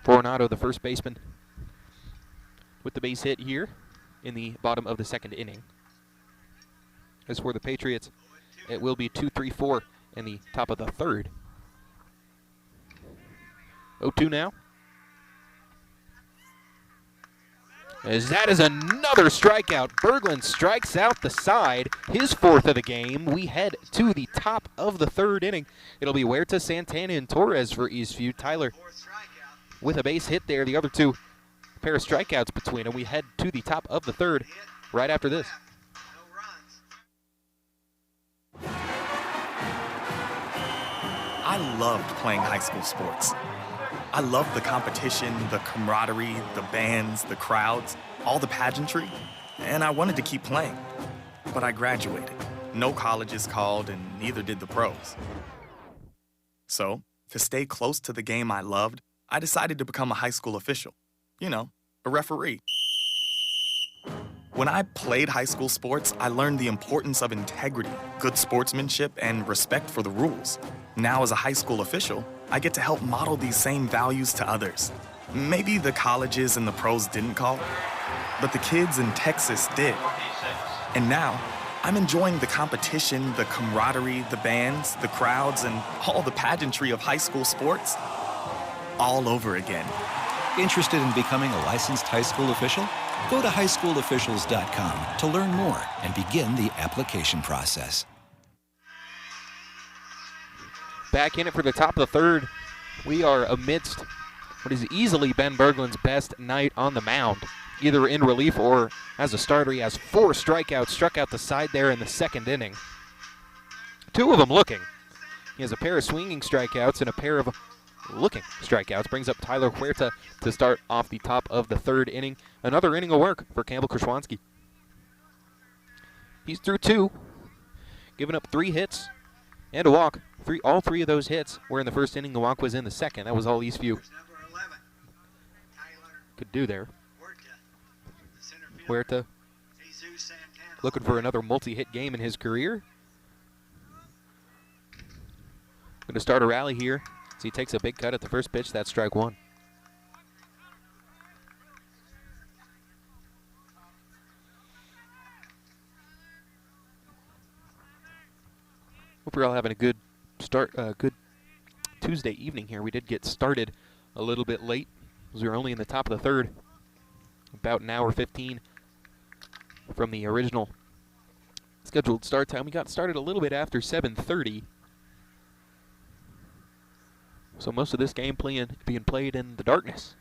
Coronado, the first baseman, with the base hit here in the bottom of the second inning. As for the Patriots, it will be 2-3-4 in the top of the 3rd. 0-2 now. As that is another strikeout. Berglund strikes out the side, his 4th of the game. We head to the top of the 3rd inning. It'll be Huerta, Santana, and Torres for Eastview. Tyler 4th strikeout. with a base hit there. The other 2 pair of strikeouts between them. We head to the top of the 3rd Hit. right after this. No runs. I loved playing high school sports. I loved the competition, the camaraderie, the bands, the crowds, all the pageantry, and I wanted to keep playing. But I graduated. No colleges called, and neither did the pros. So, to stay close to the game I loved, I decided to become a high school official. You know, a referee. When I played high school sports, I learned the importance of integrity, good sportsmanship, and respect for the rules. Now, as a high school official, I get to help model these same values to others. Maybe the colleges and the pros didn't call, but the kids in Texas did. And now, I'm enjoying the competition, the camaraderie, the bands, the crowds, and all the pageantry of high school sports all over again. Interested in becoming a licensed high school official? Go to highschoolofficials.com to learn more and begin the application process. Back in it for the top of the third. We are amidst what is easily Ben Berglund's best night on the mound, either in relief or as a starter. He has 4 strikeouts, struck out the side there in the second inning. 2 of them looking. He has a pair of swinging strikeouts and a pair of looking strikeouts. Brings up Tyler Huerta to start off the top of the third inning. Another inning of work for Campbell Krishwanski. He's through 2, giving up 3 hits and a walk. All 3 of those hits were in the first inning. The walk was in the second. That was all Eastview Number 11, Tyler could do there. Huerta, the center fielder. Huerta Jesus Santana. looking for another multi-hit game in his career. Going to start a rally here as he takes a big cut at the first pitch. That's strike 1. Hope you're all having a good good Tuesday evening here. We did get started a little bit late as we were only in the top of the third, about an hour 15 from the original scheduled start time. We got started a little bit after 7:30, so most of this game being played in the darkness.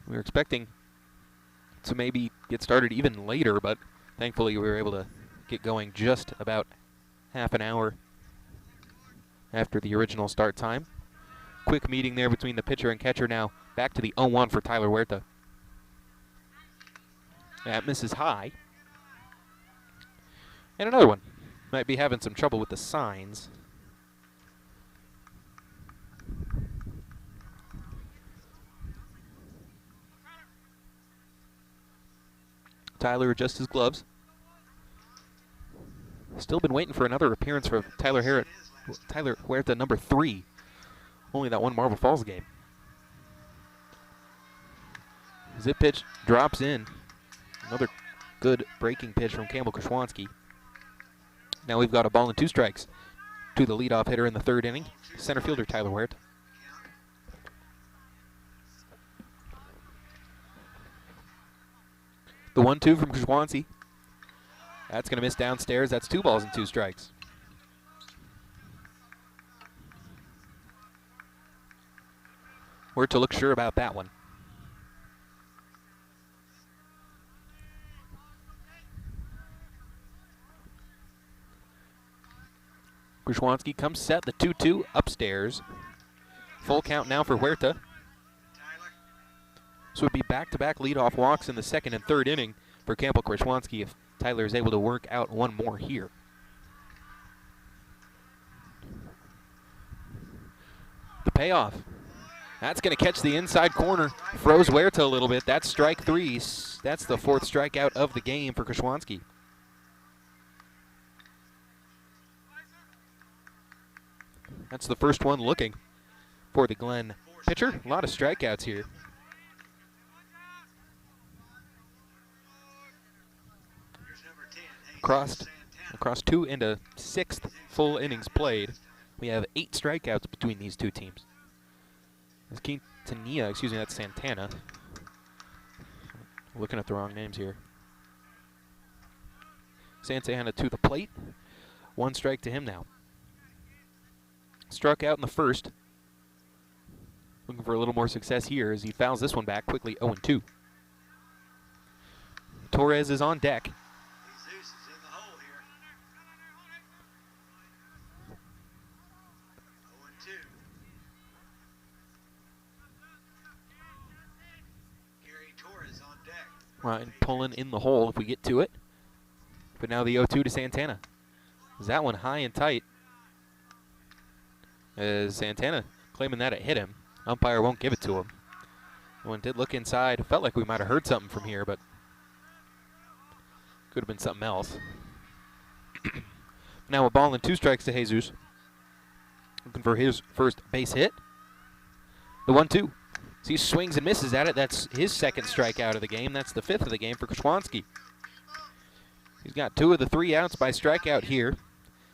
We were expecting to maybe get started even later, but thankfully we were able to get going just about half an hour after the original start time. Quick meeting there between the pitcher and catcher. Now back to the 0-1 for Tyler Huerta. That misses high. And another one. Might be having some trouble with the signs. Tyler adjusts his gloves. Still been waiting for another appearance for Tyler Huerta, number 3. Only that one Marble Falls game. Zip pitch drops in. Another good breaking pitch from Campbell Krishwanski. Now we've got a ball and 2 strikes to the leadoff hitter in the third inning, center fielder Tyler Huerta. The 1-2 from Krishwanski. That's going to miss downstairs. That's 2 balls and 2 strikes. Huerta looks sure about that one. Krishwanski comes set, the 2-2 upstairs. Full count now for Huerta. So it would be back-to-back leadoff walks in the second and third inning for Campbell Krishwanski if Tyler is able to work out one more here. The payoff. That's going to catch the inside corner. Froze Huerta a little bit. That's strike 3. That's the 4th strikeout of the game for Krishwanski. That's the first one looking for the Glen pitcher. A lot of strikeouts here. Across 2 into 6th full innings played, we have 8 strikeouts between these two teams. That's Quintanilla, excuse me, that's Santana. Looking at the wrong names here. Santana to the plate. 1 strike to him now. Struck out in the first. Looking for a little more success here as he fouls this one back quickly, 0-2. Torres is on deck. Jesus is in the hole here. 0-2. Gary Torres on deck. Ryan pulling in the hole if we get to it. But now the 0-2 to Santana. Is that one high and tight? As Santana claiming that it hit him. Umpire won't give it to him. One did look inside. Felt like we might have heard something from here, but could have been something else. Now a ball and 2 strikes to Jesus. Looking for his first base hit. The 1-2. So he swings and misses at it. That's his second strikeout of the game. That's the 5th of the game for Krzyzewski. He's got 2 of the 3 outs by strikeout here.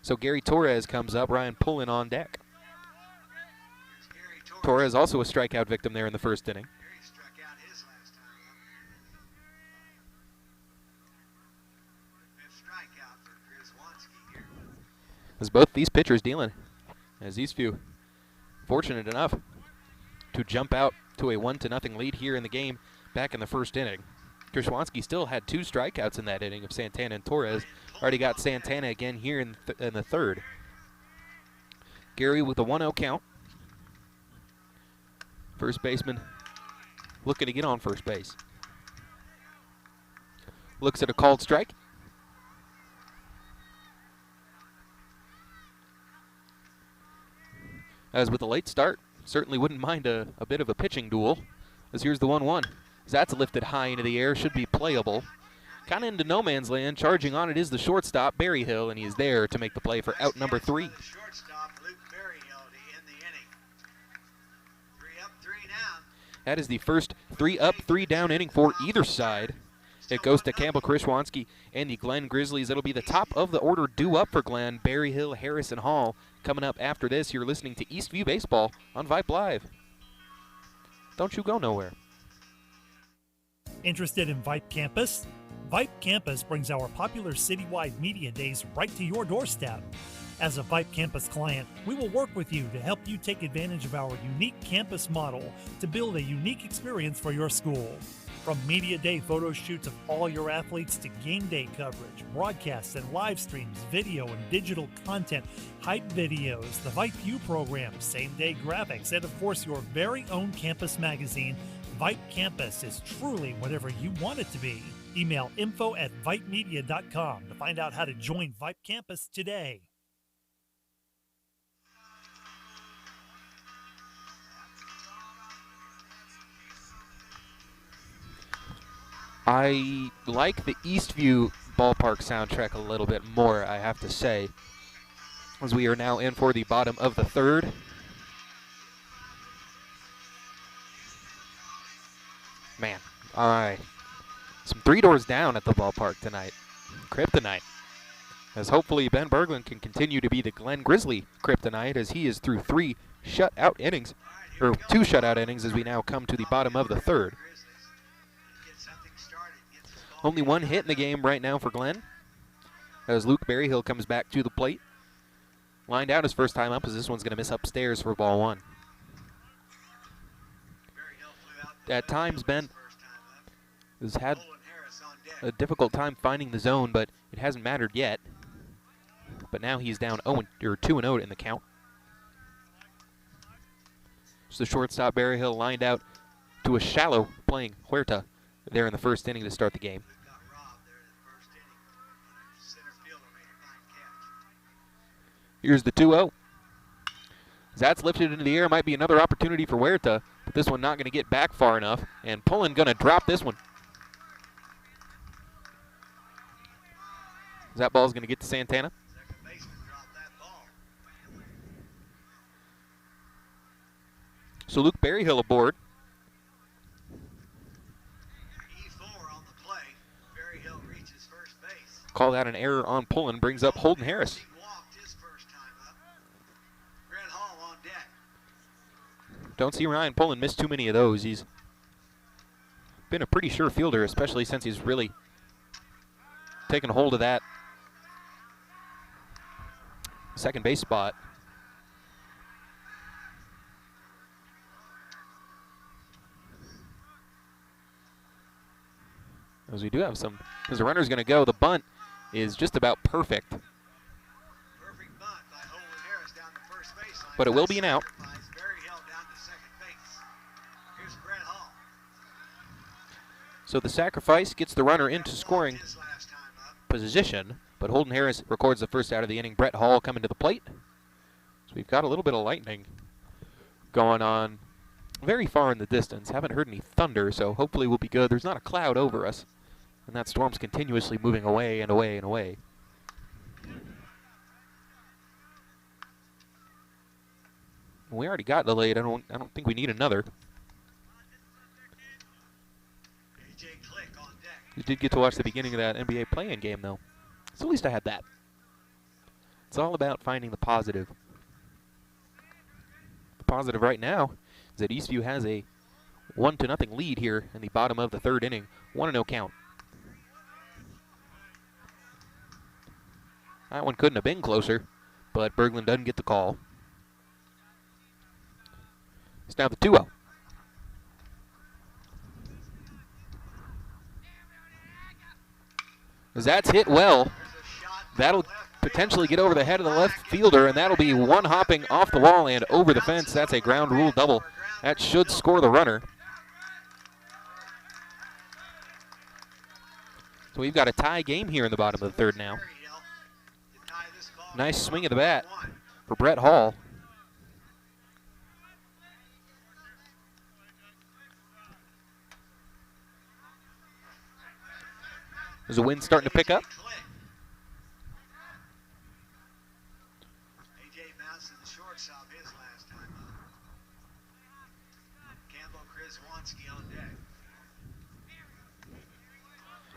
So Gary Torres comes up. Ryan Pullen on deck. Torres also a strikeout victim there in the first inning. As both these pitchers dealing, as these few fortunate enough to jump out to a 1-0 lead here in the game back in the first inning. Krzyzewski still had 2 strikeouts in that inning of Santana and Torres. Already got Santana again here in the third. Gary with a 1-0 count. First baseman looking to get on first base. Looks at a called strike. As with a late start, certainly wouldn't mind a bit of a pitching duel. As here's the 1-1. That's lifted high into the air, should be playable. Kind of into no man's land. Charging on it is the shortstop, Berryhill, and he is there to make the play for out number 3. That is the first 3 up, 3 down inning for either side. It goes to Campbell Krzyzewski and the Glen Grizzlies. It'll be the top of the order due up for Glen. Berryhill, Harris, and Hall coming up after this. You're listening to Eastview Baseball on Vype Live. Don't you go nowhere. Interested in Vype Campus? Vype Campus brings our popular citywide media days right to your doorstep. As a Vype Campus client, we will work with you to help you take advantage of our unique campus model to build a unique experience for your school. From media day photo shoots of all your athletes to game day coverage, broadcasts and live streams, video and digital content, hype videos, the Vype U program, same-day graphics, and of course your very own campus magazine, Vype Campus is truly whatever you want it to be. Email info@vypemedia.com to find out how to join Vype Campus today. I like the Eastview ballpark soundtrack a little bit more, I have to say, as we are now in for the bottom of the third. Man, all right. Some 3 doors down at the ballpark tonight. Kryptonite. As hopefully Ben Berglund can continue to be the Glen Grizzly kryptonite as he is through 3 shutout innings, or 2 shutout innings as we now come to the bottom of the third. Only 1 hit in the game right now for Glen, as Luke Berryhill comes back to the plate. Lined out his first time up, as this one's going to miss upstairs for ball 1. At times, Ben has had a difficult time finding the zone, but it hasn't mattered yet. But now he's down 2-0 in the count. So the shortstop Berryhill lined out to a shallow playing Huerta there in the first inning to start the game. Here's the 2-0. That's lifted into the air. Might be another opportunity for Huerta, but this one not going to get back far enough. And Pullen going to drop this one. That ball's going to get to Santana. So Luke Berryhill aboard. Call that an error on Pullen. Brings up Holden Harris. Don't see Ryan Pullen miss too many of those. He's been a pretty sure fielder, especially since he's really taken hold of that second base spot. As we do have some, because the runner's going to go. The bunt is just about perfect. But it will be an out. So the sacrifice gets the runner into scoring position, but Holden Harris records the first out of the inning. Brett Hall coming to the plate. So we've got a little bit of lightning going on very far in the distance. Haven't heard any thunder, so hopefully we'll be good. There's not a cloud over us, and that storm's continuously moving away and away and away. We already got delayed. I don't think we need another. You did get to watch the beginning of that NBA play-in game, though. So at least I had that. It's all about finding the positive. The positive right now is that Eastview has a 1-0 lead here in the bottom of the third inning. 1-0 count. That one couldn't have been closer, but Berglund doesn't get the call. It's down to 2-0. As that's hit well, that'll potentially get over the head of the left fielder, and that'll be one hopping off the wall and over the fence. That's a ground rule double. That should score the runner. So we've got a tie game here in the bottom of the third now. Nice swing of the bat for Brett Hall. There's a wind starting to pick up. AJ bounced to the shortstop his last time up. Campbell Krzywanski on deck.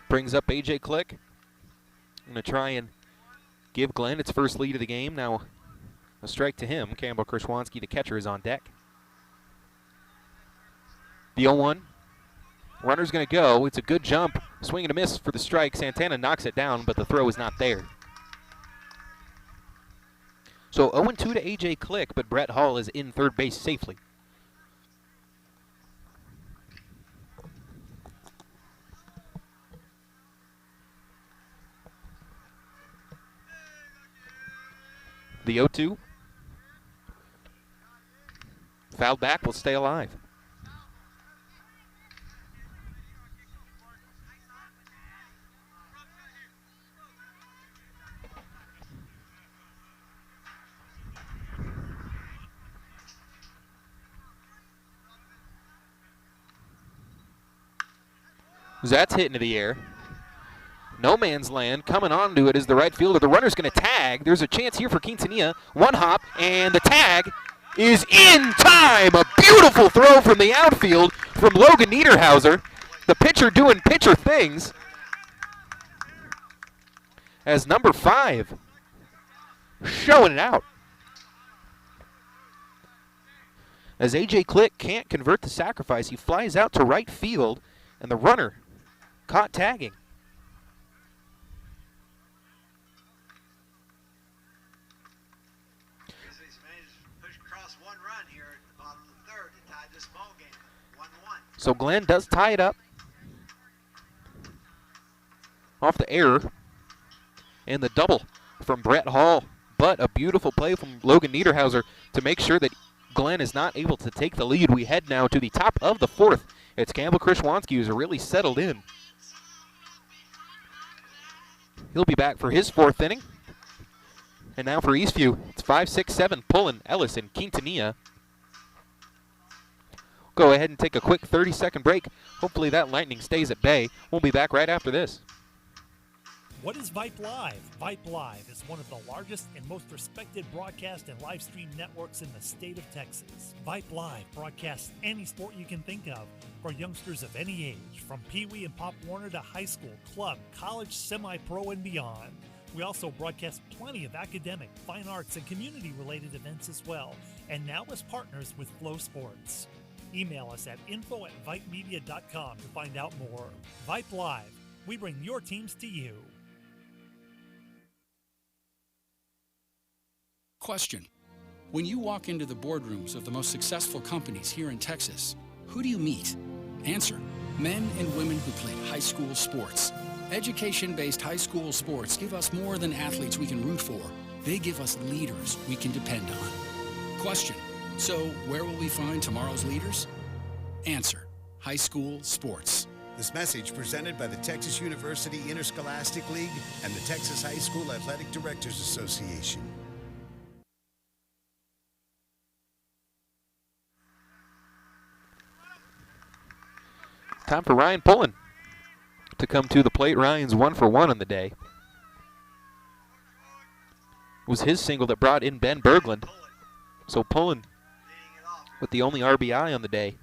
Brings up AJ Click. Going to try and give Glenn its first lead of the game. Now a strike to him. Campbell Krzywanski, the catcher, is on deck. The 0-1. Runner's going to go. It's a good jump. Swing and a miss for the strike. Santana knocks it down, but the throw is not there. So 0-2 to AJ Click, but Brett Hall is in third base safely. The 0-2. Fouled back, will stay alive. That's hit into the air. No man's land. Coming onto it is the right fielder. The runner's going to tag. There's a chance here for Quintanilla. One hop, and the tag is in time. A beautiful throw from the outfield from Logan Niederhauser. The pitcher doing pitcher things. As number 5 showing it out. As AJ Click can't convert the sacrifice, he flies out to right field, and the runner caught tagging. So Glenn does tie it up off the error and the double from Brett Hall, but a beautiful play from Logan Niederhauser to make sure that Glenn is not able to take the lead. We head now to the top of the fourth. It's Campbell Krzywanski who's really settled in. He'll be back for his fourth inning. And now for Eastview, it's 5, 6, 7, Pullen, Ellis, and Quintanilla. Go ahead and take a quick 30-second break. Hopefully that lightning stays at bay. We'll be back right after this. What is Vype Live? Vype Live is one of the largest and most respected broadcast and live stream networks in the state of Texas. Vype Live broadcasts any sport you can think of for youngsters of any age, from Pee Wee and Pop Warner to high school, club, college, semi-pro, and beyond. We also broadcast plenty of academic, fine arts, and community-related events as well, and now as partners with Flow Sports. Email us at info@vypemedia.com to find out more. Vype Live. We bring your teams to you. Question. When you walk into the boardrooms of the most successful companies here in Texas, who do you meet? Answer. Men and women who played high school sports. Education-based high school sports give us more than athletes we can root for. They give us leaders we can depend on. Question. So where will we find tomorrow's leaders? Answer. High school sports. This message presented by the Texas University Interscholastic League and the Texas High School Athletic Directors Association. Time for Ryan Pullen to come to the plate. Ryan's 1 for 1 on the day. It was his single that brought in Ben Berglund. So Pullen with the only RBI on the day.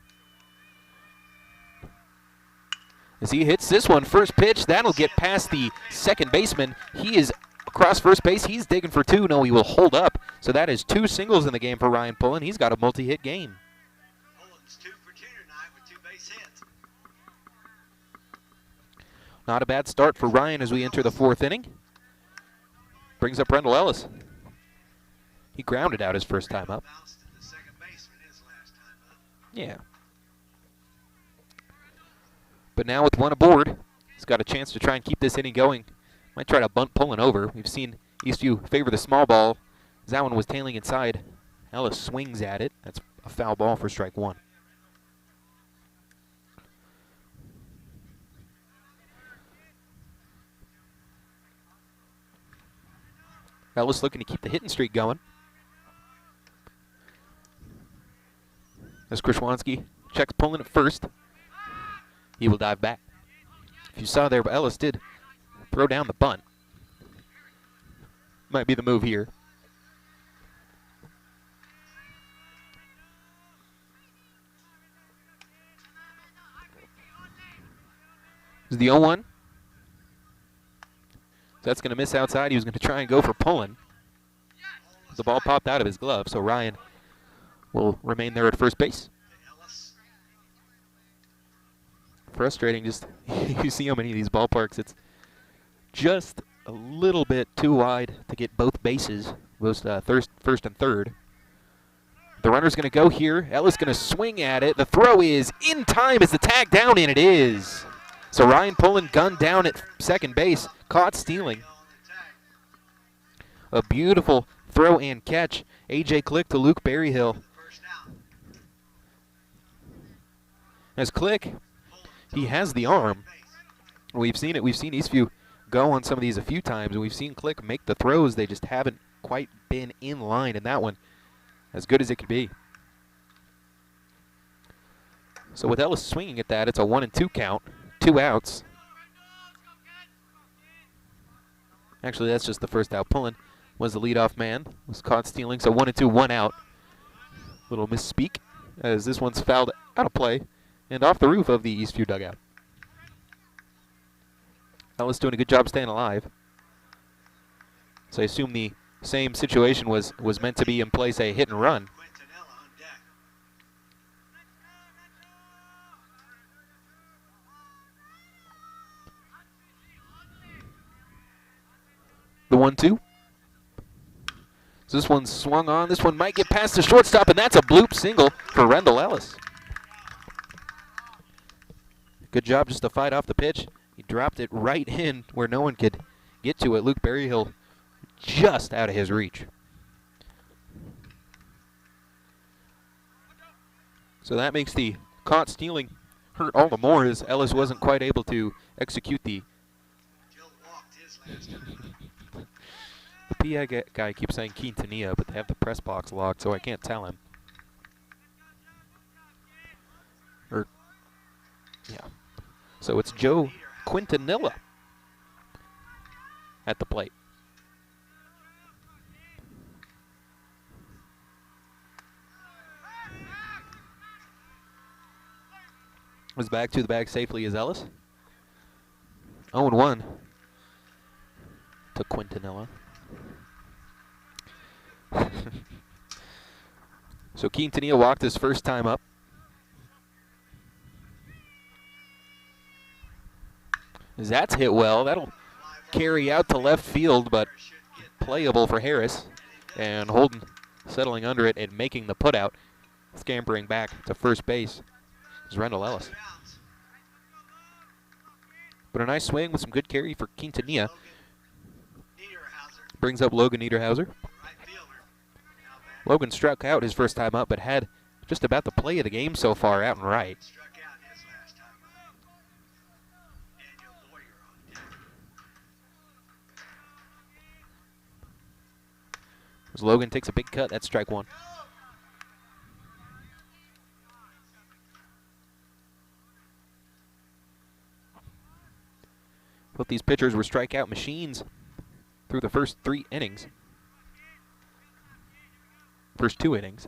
As he hits this one, first pitch, that'll get past the second baseman. He is across first base. He's digging for 2. No, he will hold up. So that is 2 singles in the game for Ryan Pullen. He's got a multi-hit game. Pullen's 2 for 2 tonight with 2 base hits. Not a bad start for Ryan as we enter the 4th inning. Brings up Rendell Ellis. He grounded out his first time up. Bounced to the second baseman his last time up. Yeah. But now with 1 aboard, he's got a chance to try and keep this inning going. Might try to bunt Pullen over. We've seen Eastview favor the small ball. As that one was tailing inside. Ellis swings at it. That's a foul ball for strike 1. Ellis looking to keep the hitting streak going. As Krishwanski checks Pullen at first. He will dive back. If you saw there, Ellis did throw down the bunt. Might be the move here. This is the 0-1. That's going to miss outside. He was going to try and go for Pullen. The ball popped out of his glove, so Ryan will remain there at first base. Frustrating, just you see how many of these ballparks, it's just a little bit too wide to get both bases, both first and third. The runner's going to go here. Ellis going to swing at it. The throw is in time as the tag down, and it is. So Ryan Pullen gunned down at second base, caught stealing. A beautiful throw and catch. A.J. Click to Luke Berryhill. As Click, he has the arm. We've seen it. We've seen Eastview go on some of these a few times, and we've seen Click make the throws. They just haven't quite been in line, and that one as good as it could be. So with Ellis swinging at that, it's a 1-2 count, 2 outs. Actually, that's just the first out. Pullen was the leadoff man, was caught stealing, so 1-2, 1 out. Little misspeak as this one's fouled out of play and off the roof of the Eastview dugout. Ellis doing a good job staying alive. So I assume the same situation was meant to be in place, a hit and run. The 1-2. So this one's swung on. This one might get past the shortstop, and that's a bloop single for Rendell Ellis. Good job just to fight off the pitch. He dropped it right in where no one could get to it. Luke Berryhill just out of his reach. So that makes the caught stealing hurt all the more as Ellis wasn't quite able to execute the... The PI guy keeps saying Quintanilla, but they have the press box locked, so I can't tell him. Yeah. So it's Joe Quintanilla at the plate. Was back to the bag safely as Ellis. 0-1 to Quintanilla. So Quintanilla walked his first time up. As that's hit well, that'll carry out to left field, but playable for Harris. And Holden settling under it and making the putout, scampering back to first base is Rendell Ellis. But a nice swing with some good carry for Quintanilla. Brings up Logan Niederhauser. Logan struck out his first time up, but had just about the play of the game so far out and right. As Logan takes a big cut, that's strike 1. Both these pitchers were strikeout machines through the first 3 innings. First 2 innings.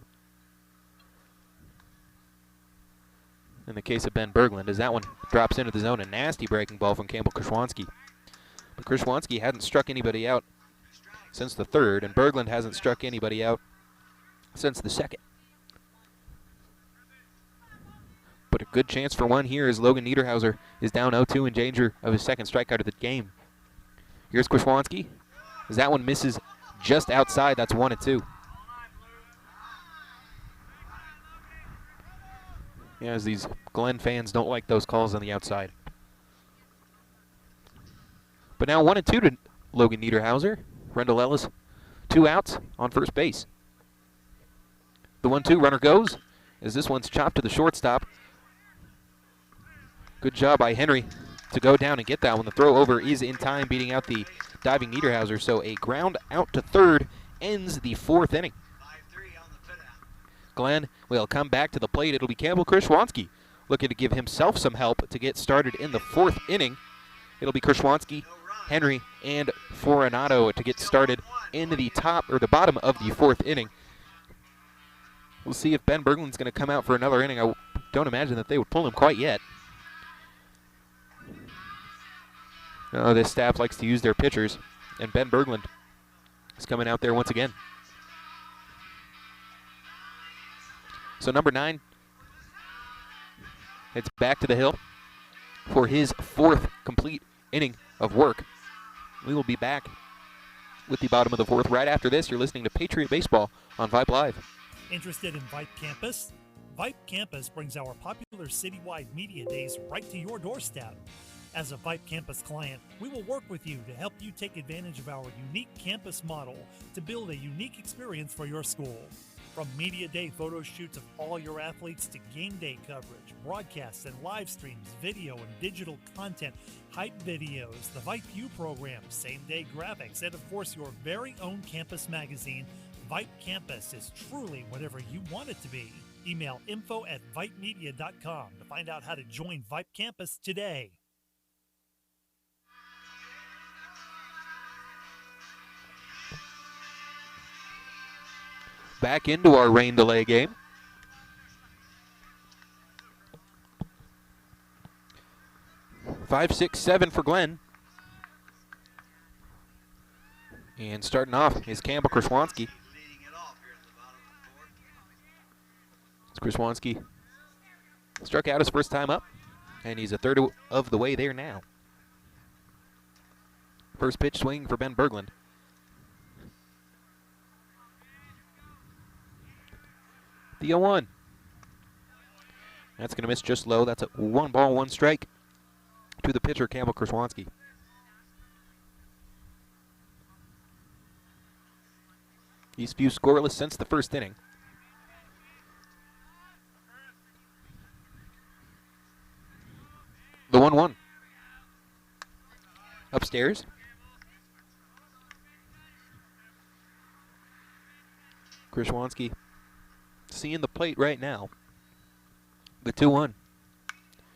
In the case of Ben Berglund, as that one drops into the zone, a nasty breaking ball from Campbell Krishwanski. But Krishwanski hadn't struck anybody out since the 3rd, and Berglund hasn't struck anybody out since the 2nd. But a good chance for one here as Logan Niederhauser is down 0-2 in danger of his 2nd strikeout of the game. Here's Krishwanski, as that one misses just outside. That's 1-2. Yeah, as these Glen fans don't like those calls on the outside. But now 1-2 to Logan Niederhauser. Rendell Ellis, 2 outs on first base. The 1-2 runner goes as this one's chopped to the shortstop. Good job by Henry to go down and get that one. The throw over is in time, beating out the diving Niederhauser. So a ground out to 3rd ends the 4th inning. 5-3 on the put out. Glenn will come back to the plate. It'll be Campbell Krishwanski looking to give himself some help to get started in the 4th inning. It'll be Krishwanski, Henry, and Foranato to get started in the bottom of the 4th inning. We'll see if Ben Berglund's going to come out for another inning. I don't imagine that they would pull him quite yet. This staff likes to use their pitchers, and Ben Berglund is coming out there once again. So number 9 heads back to the hill for his 4th complete inning of work. We will be back with the bottom of the 4th. Right after this, you're listening to Patriot Baseball on Vype Live. Interested in Vype Campus? Vype Campus brings our popular citywide media days right to your doorstep. As a Vype Campus client, we will work with you to help you take advantage of our unique campus model to build a unique experience for your school. From media day photo shoots of all your athletes to game day coverage, broadcasts and live streams, video and digital content, hype videos, the Vype U program, same-day graphics, and of course your very own campus magazine, Vype Campus is truly whatever you want it to be. Email info@vypemedia.com to find out how to join Vype Campus today. Back into our rain delay game. Five, 6, 7 for Glenn. And starting off is Campbell Krishwanski. Leading it off here in the bottom of the 4th. Krishwanski struck out his first time up, and he's a third of the way there now. First pitch swing for Ben Berglund. The 0-1. That's going to miss just low. That's a 1 ball, 1 strike to the pitcher, Campbell Krishwanski. Eastview scoreless since the first inning. The 1-1. Upstairs. Krishwanski seeing the plate right now. The 2-1.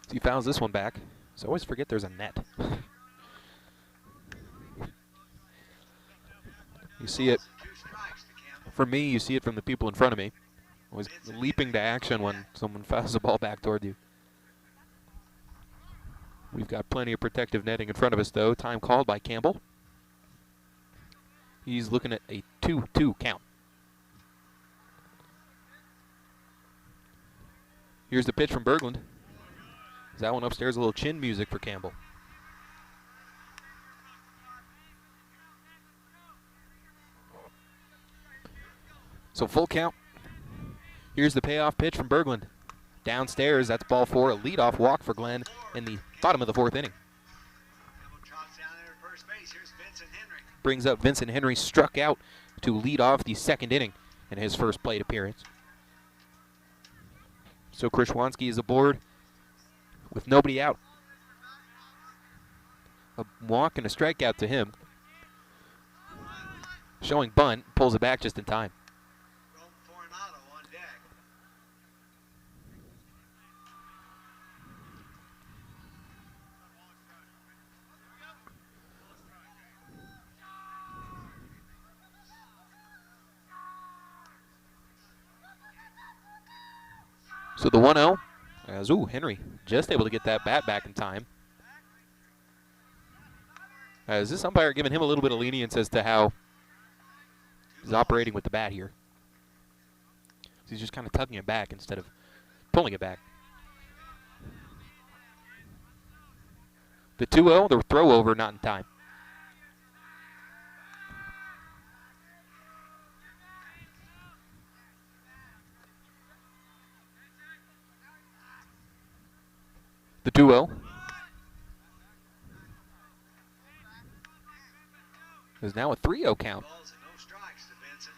So he fouls this one back. So I always forget there's a net. You see it. For me, you see it from the people in front of me. Always leaping to action when someone fouls the ball back toward you. We've got plenty of protective netting in front of us, though. Time called by Campbell. He's looking at a 2-2 count. Here's the pitch from Berglund. Is that one upstairs? A little chin music for Campbell. So full count. Here's the payoff pitch from Berglund. Downstairs, that's ball 4. A leadoff walk for Glenn in the bottom of the 4th inning. Trots down there at first base. Here's Vincent Henry. Brings up Vincent Henry, struck out to lead off the 2nd inning in his first plate appearance. So Krishwanski is aboard with nobody out. A walk and a strikeout to him. Showing bunt, pulls it back just in time. Foranato on deck. So the 1-0, as Henry just able to get that bat back in time. As this umpire giving him a little bit of lenience as to how he's operating with the bat here. He's just kind of tugging it back instead of pulling it back. The 2-0, the throw over, not in time. The 2-0 is now a 3-0 count. Balls and no strikes to Vincent.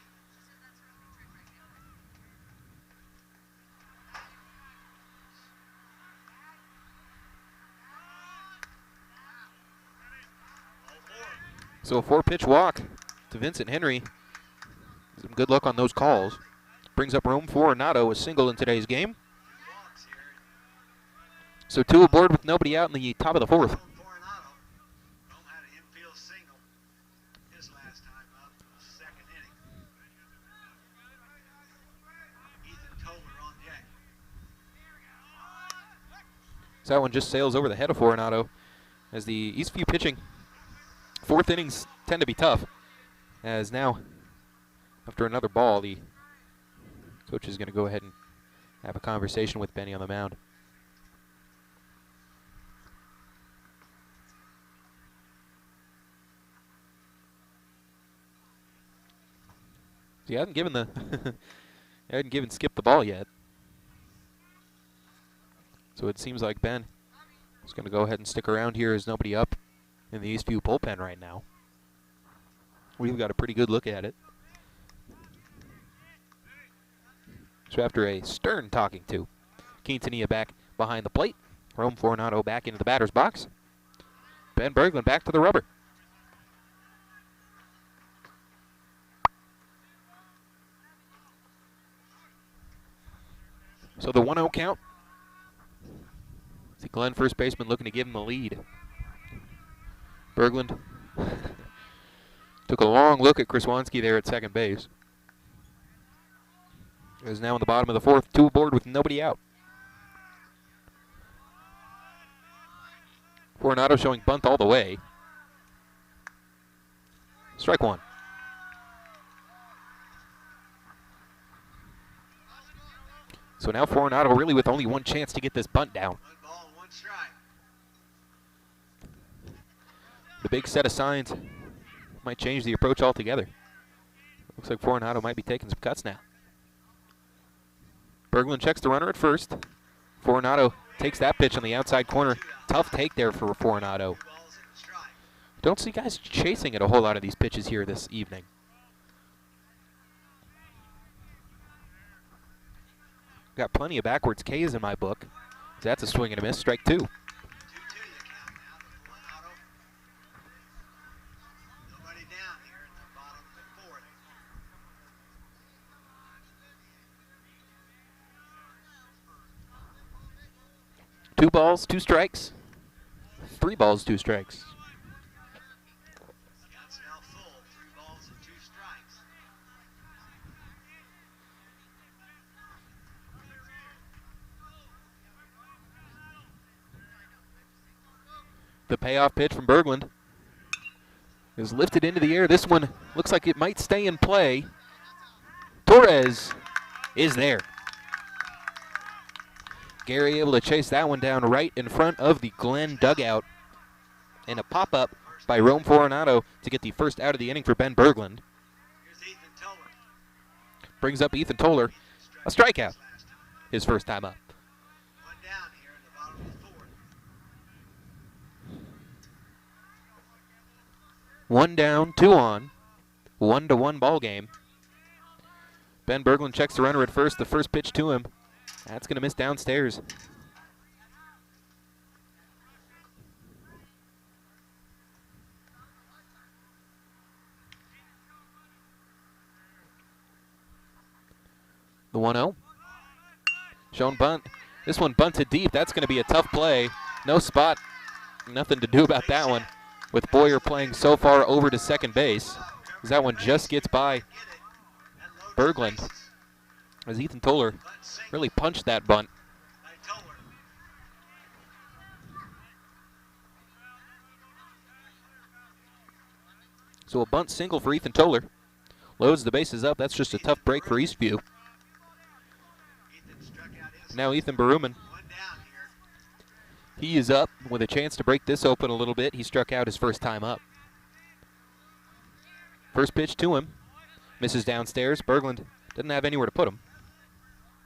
So a 4-pitch walk to Vincent Henry. Some good luck on those calls. Brings up Rome Fortunato, a single in today's game. So 2 aboard with nobody out in the top of the 4th. Coronado. Rome had an infield single his last time up, second inning. Ethan Toller on deck. So that one just sails over the head of Fortunato. As the Eastview pitching, 4th innings tend to be tough. As now, after another ball, the coach is going to go ahead and have a conversation with Benny on the mound. He hasn't given the he hadn't given Skip the ball yet. So it seems like Ben is going to go ahead and stick around here as nobody up in the Eastview bullpen right now. We've got a pretty good look at it. So after a stern talking to, Quintanilla back behind the plate. Rome Fortunato back into the batter's box. Ben Berglund back to the rubber. So the 1-0 count. See Glenn, first baseman, looking to give him the lead. Berglund took a long look at Kraswanski there at second base. Is now in the bottom of the 4th, 2 aboard with nobody out. Fortunato showing bunt all the way. Strike 1. So now Fortunato really with only 1 chance to get this bunt down. 1 ball, 1 strike. The big set of signs might change the approach altogether. Looks like Fortunato might be taking some cuts now. Berglund checks the runner at first. Fortunato takes that pitch on the outside corner. Tough take there for Fortunato. 2 balls and a strike. Don't see guys chasing at a whole lot of these pitches here this evening. Got plenty of backwards Ks in my book. That's a swing and a miss. Strike 2. 2-2 the count now to Coronado. Nobody down here in the bottom of the 4th. Two balls, 2 strikes. 3 balls, 2 strikes. Counts now full. 3 balls and 2 strikes. The payoff pitch from Berglund is lifted into the air. This one looks like it might stay in play. Torres is there. Gary able to chase that one down right in front of the Glen dugout. And a pop-up by Rome Fortunato to get the first out of the inning for Ben Berglund. Here's Ethan Toller. Brings up Ethan Toller. A strikeout. His first time up. 1 down here in the bottom of the 4th. 1 down, 2 on. 1-1 ball game. Ben Berglund checks the runner at first. The first pitch to him. That's going to miss downstairs. The 1-0. Shown bunt. This one bunted deep. That's going to be a tough play. No spot. Nothing to do about that one. With Boyer playing so far over to second base. As that one just gets by Berglund. as Ethan Toller really punched that bunt. By Toller. So a bunt single for Ethan Toller. Loads the bases up. That's just a tough break for Eastview. Ethan struck out inside. Now Ethan Baruman. One down here. He is up with a chance to break this open a little bit. He struck out his first time up. First pitch to him. Misses downstairs. Berglund doesn't have anywhere to put him.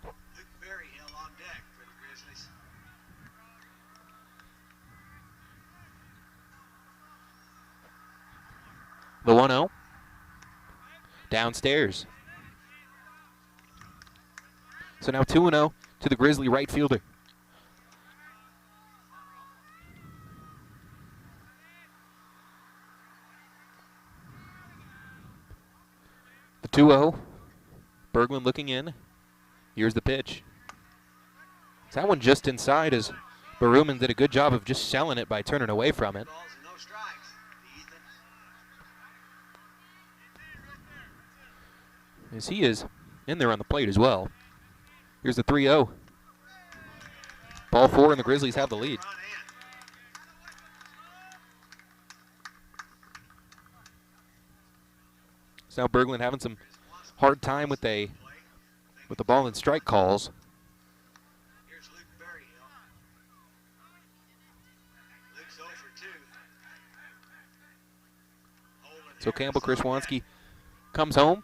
Luke Berryhill on deck for the Grizzlies. The 1-0. Downstairs. So now 2-0 to the Grizzly right fielder. The 2-0. Berglund looking in. Here's the pitch. Is that one just inside as Baruman did a good job of just selling it by turning away from it. Balls and no strikes. To Ethan. As he is in there on the plate as well. Here's the 3-0. Ball 4 and the Grizzlies have the lead. Run in. So now Berglund having some hard time with the ball and strike calls. Here's Luke Berryhill. Luke's 0 for 2. Holding So here. Campbell Slow Krishwanski back. comes home.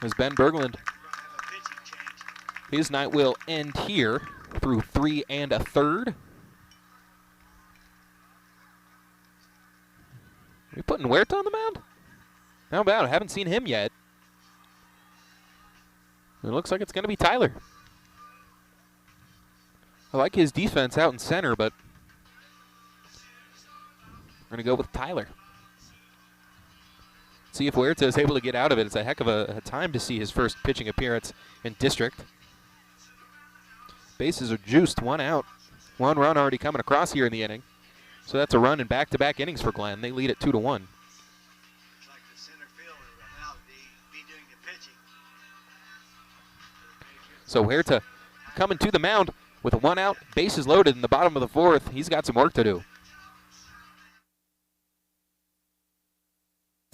As Ben Berglund, We're gonna have a pitching change. his night will end here through 3 1/3. We putting Huerta on the mound? How about it? Haven't seen him yet. It looks like it's going to be Tyler. I like his defense out in center, but we're going to go with Tyler. See if Huerta is able to get out of it. It's a heck of a time to see his first pitching appearance in district. Bases are juiced, 1 out. 1 run already coming across here in the inning. So that's a run in back-to-back innings for Glenn. They lead it 2-1. Looks like the center fielder will now be doing the pitching. So Huerta coming to the mound with a 1 out, bases loaded in the bottom of the 4th. He's got some work to do.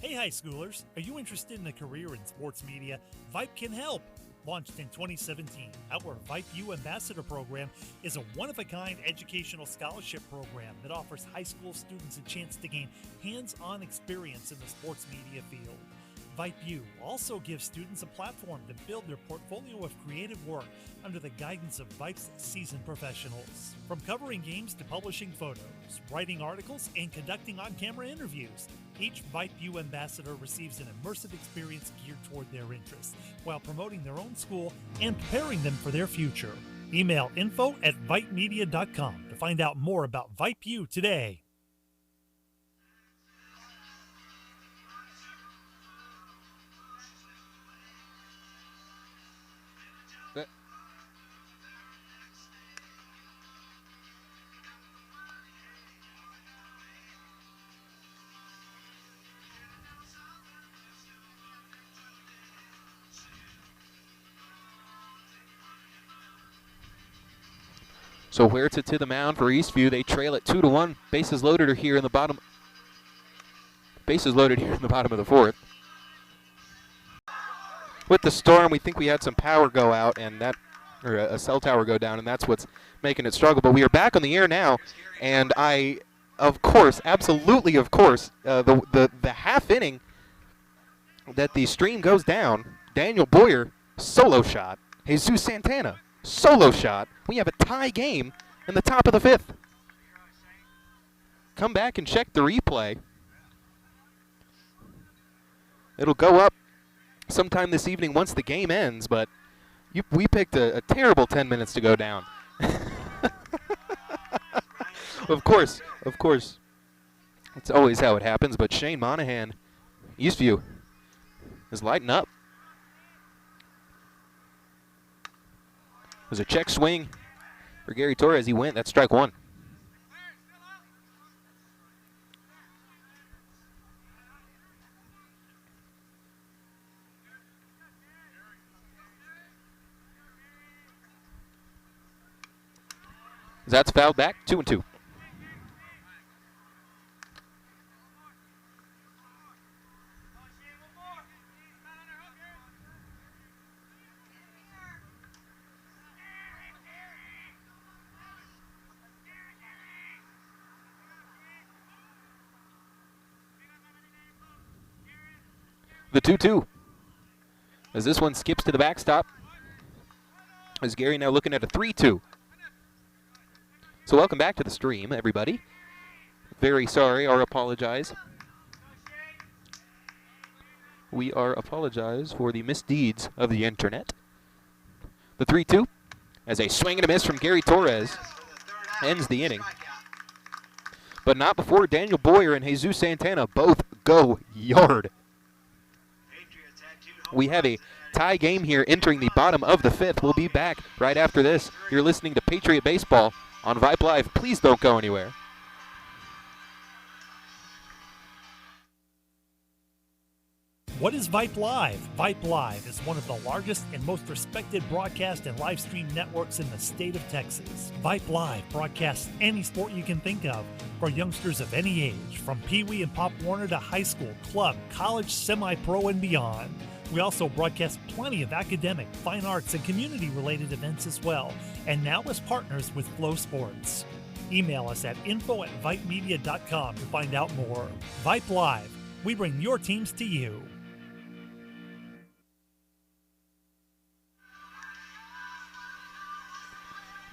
Hey, high schoolers, are you interested in a career in sports media? Vype can help. Launched in 2017, our Vype U Ambassador Program is a one-of-a-kind educational scholarship program that offers high school students a chance to gain hands-on experience in the sports media field. Vype U also gives students a platform to build their portfolio of creative work under the guidance of Vype's seasoned professionals. From covering games to publishing photos, writing articles, and conducting on-camera interviews, each Vype U ambassador receives an immersive experience geared toward their interests, while promoting their own school and preparing them for their future. Email info@vypemedia.com to find out more about Vype U today. So Huerta to the mound for Eastview. They trail it 2-1. Bases loaded are here in the bottom. Bases loaded here in the bottom of the 4th. With the storm, we think we had some power go out and that, or a cell tower go down, and that's what's making it struggle. But we are back on the air now, and of course, absolutely, of course, the half inning that the stream goes down. Daniel Boyer solo shot. Jesus Santana solo shot. We have a tie game in the top of the 5th. Come back and check the replay. It'll go up sometime this evening once the game ends, but we picked a terrible 10 minutes to go down. Of course. It's always how it happens, but Shane Monahan, Eastview, is lighting up. It was a check swing for Gary Torres. He went. That's strike 1. That's fouled back, 2-2. The 2-2. As this one skips to the backstop. As Gary now looking at a 3-2. So welcome back to the stream, everybody. Very sorry, or apologize. We are apologize for the misdeeds of the internet. The 3-2, as a swing and a miss from Gary Torres, ends the inning. But not before Daniel Boyer and Jesus Santana both go yard. We have a tie game here entering the bottom of the fifth. We'll be back right after this. You're listening to Patriot Baseball on Vype Live. Please don't go anywhere. What is Vype Live? Vype Live is one of the largest and most respected broadcast and live stream networks in the state of Texas. Vype Live broadcasts any sport you can think of for youngsters of any age, from Pee Wee and Pop Warner to high school, club, college, semi-pro, and beyond. We also broadcast plenty of academic, fine arts, and community-related events as well, and now as partners with Flow Sports. Email us at info@vypemedia.com to find out more. Vype Live, we bring your teams to you.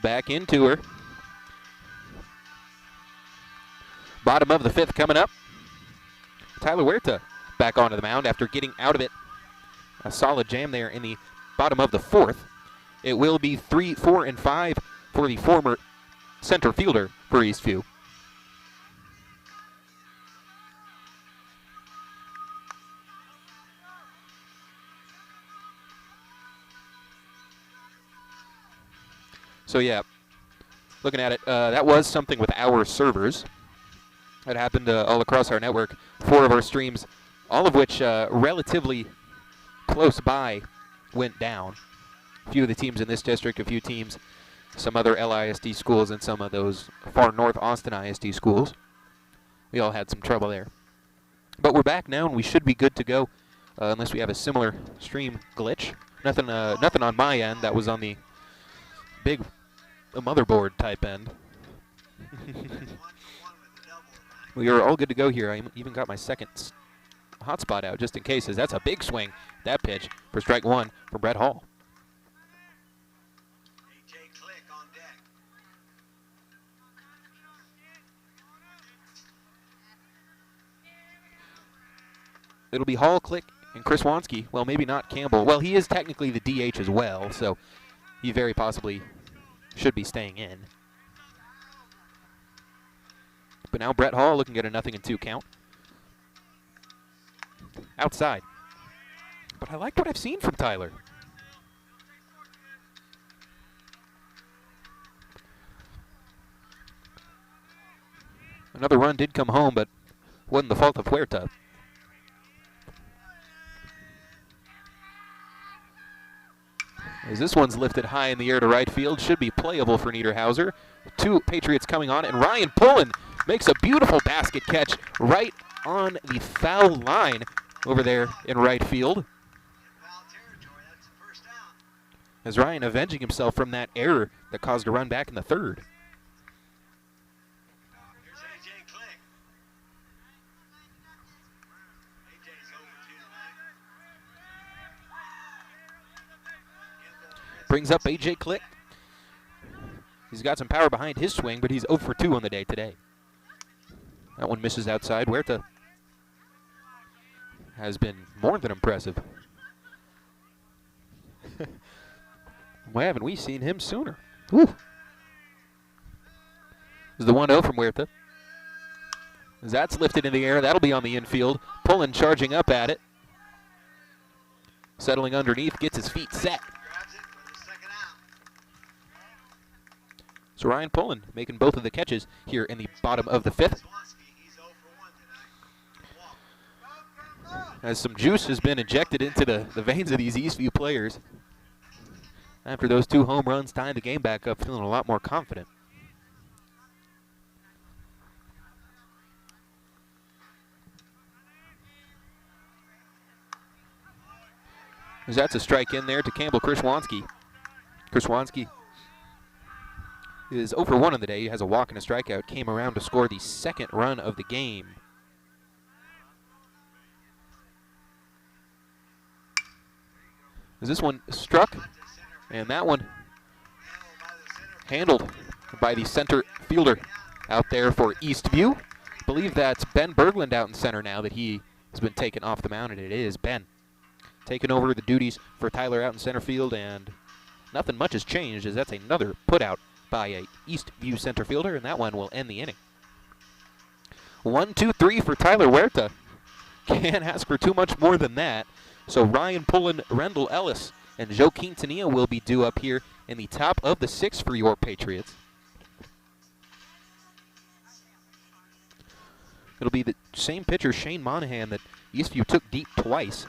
Back into her. Bottom of the fifth coming up. Tyler Huerta back onto the mound after getting out of it. A solid jam there in the bottom of the fourth. It will be 3, 4, and 5 for the former center fielder for Eastview. So yeah, looking at it, that was something with our servers. It happened all across our network. 4 of our streams, all of which relatively close by, went down. A few of the teams in this district, a few teams, some other LISD schools, and some of those far north Austin ISD schools. We all had some trouble there. But we're back now, and we should be good to go, unless we have a similar stream glitch. Nothing on my end. That was on the big motherboard type end. We are all good to go here. I even got my second hotspot out just in case, as that's a big swing. That pitch for strike 1 for Brett Hall. It'll be Hall, Click, and Chris Wansky. Well, maybe not Campbell. Well, he is technically the DH as well, so he very possibly should be staying in. But now Brett Hall looking at a 0-2 count. Outside. But I like what I've seen from Tyler. Another run did come home, but wasn't the fault of Huerta. As this one's lifted high in the air to right field, should be playable for Niederhauser. 2 Patriots coming on it, and Ryan Pullen makes a beautiful basket catch right on the foul line over there in right field. As Ryan avenging himself from that error that caused a run back in the third. Brings up A.J. Click. He's got some power behind his swing, but he's 0 for 2 on the day today. That one misses outside. Huerta has been more than impressive. Why haven't we seen him sooner? Woo. This is the 1-0 from Huerta. As that's lifted in the air, that'll be on the infield. Pullen charging up at it. Settling underneath, gets his feet set. So Ryan Pullen making both of the catches here in the bottom of the fifth. As some juice has been injected into the veins of these Eastview players. After those 2 home runs tying the game back up, feeling a lot more confident. As that's a strike in there to Campbell Krishwanski. Krishwanski is 0 for 1 on the day. He has a walk and a strikeout. Came around to score the second run of the game. As this one struck, and that one handled by the center fielder out there for Eastview. I believe that's Ben Berglund out in center now that he has been taken off the mound, and it is Ben taking over the duties for Tyler out in center field, and nothing much has changed as that's another put out by a Eastview center fielder, and that one will end the inning. 1, 2, 3 for Tyler Huerta. Can't ask for too much more than that. So Ryan Pullen, Rendell Ellis, and Joe Quintanilla will be due up here in the top of the 6th for your Patriots. It'll be the same pitcher, Shane Monahan, that Eastview took deep twice.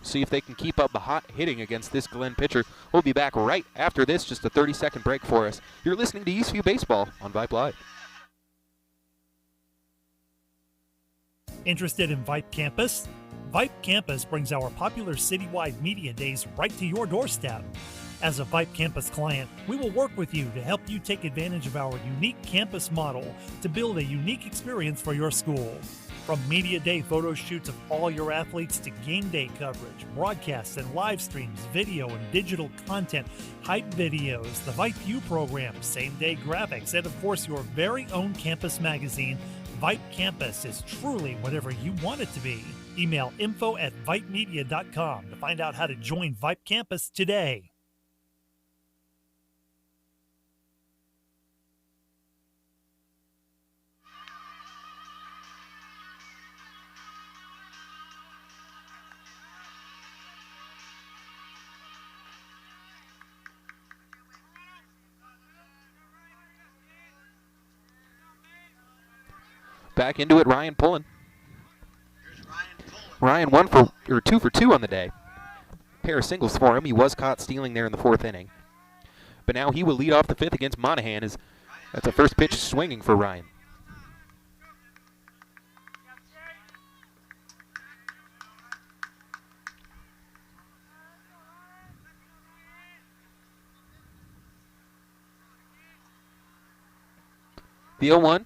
See if they can keep up the hot hitting against this Glen pitcher. We'll be back right after this, just a 30-second break for us. You're listening to Eastview Baseball on Vype Live. Interested in Vype Campus? Vype Campus brings our popular citywide media days right to your doorstep. As a Vype Campus client, we will work with you to help you take advantage of our unique campus model to build a unique experience for your school. From media day photo shoots of all your athletes to game day coverage, broadcasts and live streams, video and digital content, hype videos, the Vype U program, same-day graphics, and of course your very own campus magazine, Vype Campus is truly whatever you want it to be. Email info@vypemedia.com to find out how to join Vype Campus today. Back into it, Ryan Pullen. Ryan 2 for 2 on the day. Pair of singles for him. He was caught stealing there in the 4th inning. But now he will lead off the 5th against Monahan. That's a first pitch swinging for Ryan. The 0-1,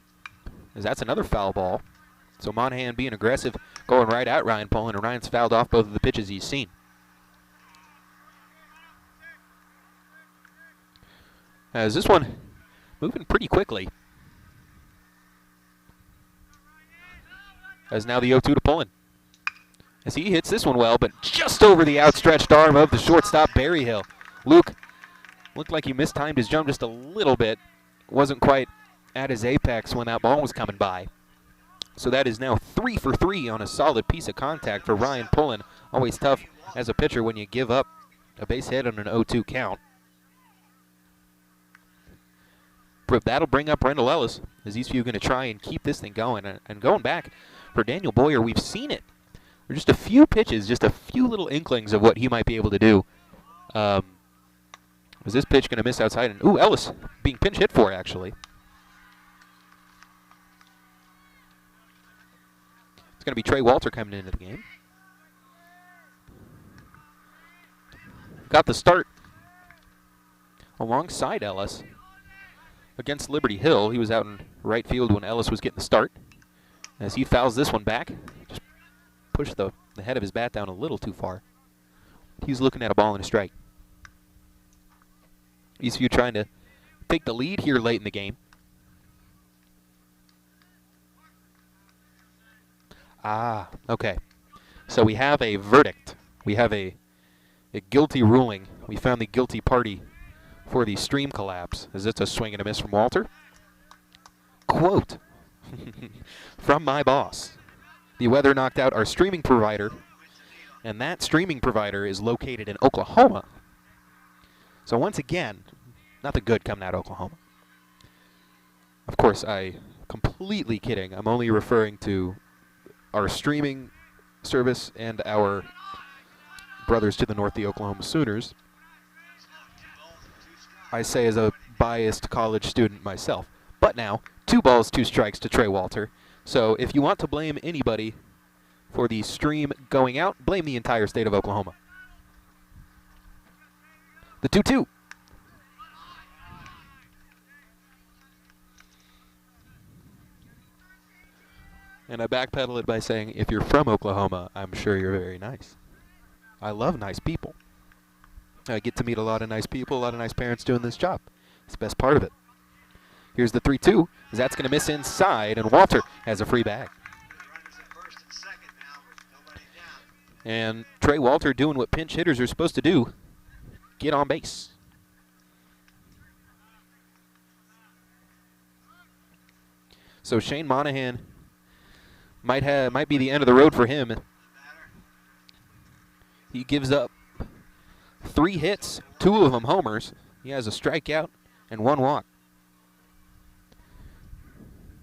as that's another foul ball. So Monahan being aggressive, going right at Ryan Pullen, and Ryan's fouled off both of the pitches he's seen. As this one moving pretty quickly. As now the 0-2 to Pullen. As he hits this one well, but just over the outstretched arm of the shortstop, Berryhill. Luke looked like he mistimed his jump just a little bit. Wasn't quite at his apex when that ball was coming by. So that is now 3 for 3 on a solid piece of contact for Ryan Pullen. Always tough as a pitcher when you give up a base hit on an 0-2 count. But that'll bring up Rendell Ellis, as Eastview going to try and keep this thing going. And going back for Daniel Boyer, we've seen it. There are just a few pitches, just a few little inklings of what he might be able to do. Was this pitch going to miss outside? And ooh, Ellis being pinch hit for, actually. It's going to be Trey Walter coming into the game. Got the start alongside Ellis against Liberty Hill. He was out in right field when Ellis was getting the start. As he fouls this one back, just pushed the head of his bat down a little too far. He's looking at a ball and a strike. Eastview trying to take the lead here late in the game. Ah, okay. So we have a verdict. We have a guilty ruling. We found the guilty party for the stream collapse. As it's a swing and a miss from Walter. Quote from my boss. The weather knocked out our streaming provider, and that streaming provider is located in Oklahoma. So once again, nothing good coming out of Oklahoma. Of course, I completely kidding. I'm only referring to our streaming service and our brothers to the north, the Oklahoma Sooners. I say as a biased college student myself. But now, 2 balls, 2 strikes to Trey Walter. So if you want to blame anybody for the stream going out, blame the entire state of Oklahoma. The 2-2. And I backpedal it by saying, if you're from Oklahoma, I'm sure you're very nice. I love nice people. I get to meet a lot of nice people, a lot of nice parents doing this job. It's the best part of it. Here's the 3-2. That's going to miss inside, and Walter has a free bag. Runners at first and second now with nobody down. And Trey Walter doing what pinch hitters are supposed to do, get on base. So Shane Monahan might be the end of the road for him. He gives up 3 hits, 2 of them homers. He has a strikeout and 1 walk.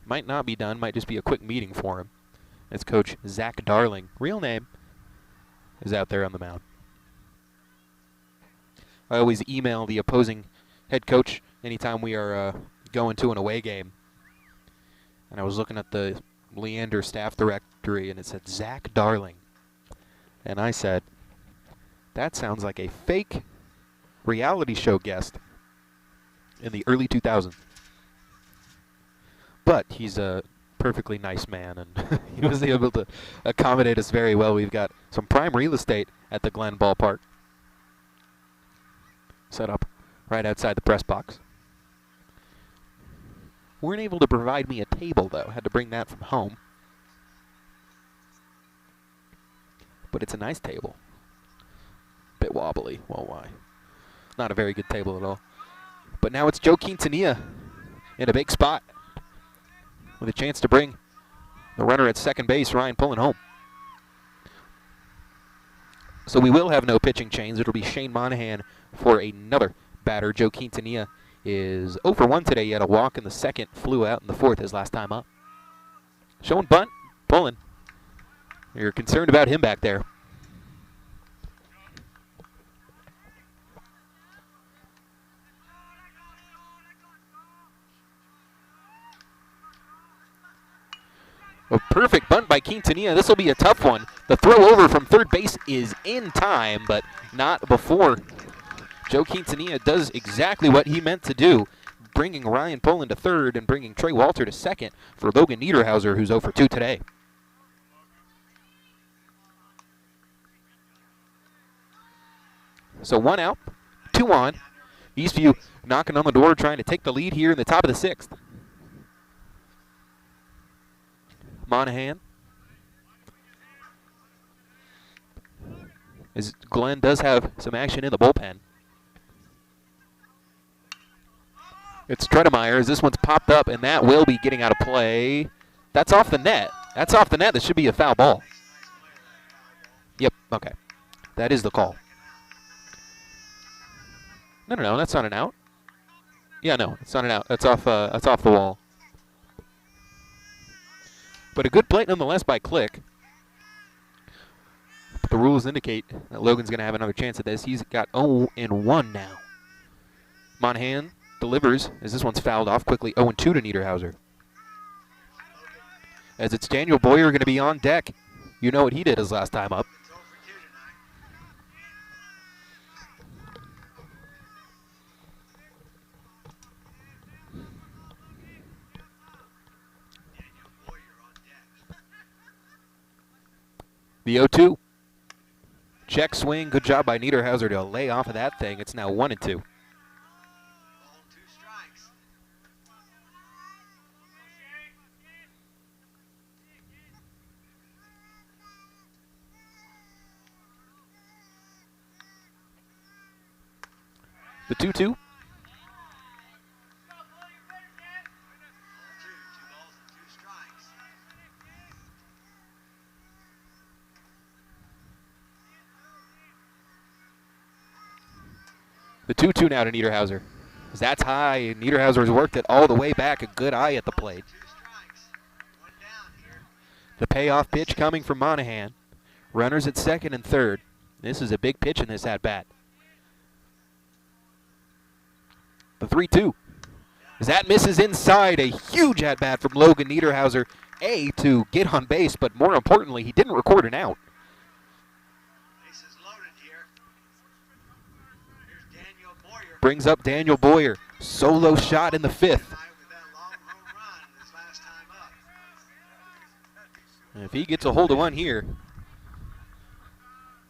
Might not be done, might just be a quick meeting for him. As Coach Zach Darling, real name, is out there on the mound. I always email the opposing head coach anytime we are going to an away game. And I was looking at the Leander staff directory, and it said Zach Darling. And I said, that sounds like a fake reality show guest in the early 2000s. But he's a perfectly nice man, and he was able to accommodate us very well. We've got some prime real estate at the Glen Ballpark, set up right outside the press box. Weren't able to provide me a table, though. Had to bring that from home. But it's a nice table. Bit wobbly. Well, why? Not a very good table at all. But now it's Joe Quintanilla in a big spot with a chance to bring the runner at second base, Ryan Pullen, home. So we will have no pitching change. It'll be Shane Monahan for another batter. Joe Quintanilla is 0 for 1 today. He had a walk in the second, flew out in the fourth his last time up. Showing bunt, Pullen. You're concerned about him back there. A perfect bunt by Quintanilla. This will be a tough one. The throw over from third base is in time, but not before Joe Quintanilla does exactly what he meant to do, bringing Ryan Pullen to third and bringing Trey Walter to second for Logan Niederhauser, who's 0 for 2 today. So 1 out, 2 on. Eastview knocking on the door, trying to take the lead here in the top of the 6th. Monahan. As Glenn does have some action in the bullpen. It's Tredemeyer as this one's popped up, and that will be getting out of play. That's off the net. That's off the net. This should be a foul ball. Yep, okay. That is the call. No, that's not an out. Yeah, no, it's not an out. That's off the wall. But a good play nonetheless by Click. But the rules indicate that Logan's going to have another chance at this. He's got 0-1 now. Monahan delivers as this one's fouled off quickly. 0-2 to Niederhauser. As it's Daniel Boyer going to be on deck. You know what he did his last time up. The 0-2. Check swing. Good job by Niederhauser to lay off of that thing. It's now 1-2. The 2-2. The 2-2 now to Niederhauser. That's high. Niederhauser has worked it all the way back. A good eye at the plate. The payoff pitch coming from Monahan. Runners at second and third. This is a big pitch in this at-bat. The 3-2. As that misses inside, a huge at-bat from Logan Niederhauser. To get on base, but more importantly, he didn't record an out. Bases loaded here. Here's Daniel brings up Daniel Boyer. Solo shot in the 5th. With that long home run his last time up. And if he gets a hold of one here,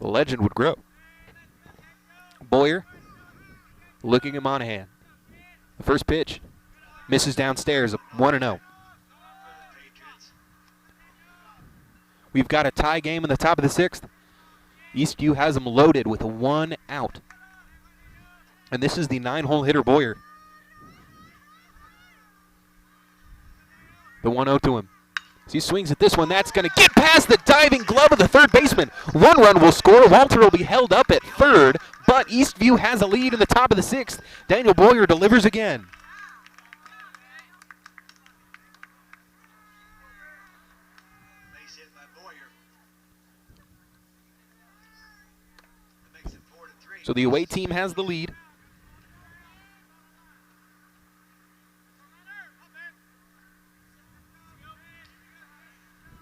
the legend would grow. Boyer looking at Monahan. The first pitch misses downstairs, 1-0. We've got a tie game in the top of the 6th. Eastview has them loaded with 1 out. And this is the 9-hole hitter Boyer. The 1-0 to him. As he swings at this one, that's going to get past the diving glove of the third baseman. 1 run will score. Walter will be held up at third, but Eastview has a lead in the top of the 6th. Daniel Boyer delivers again. Base hit by Boyer. That makes it 4-3. So the away team has the lead.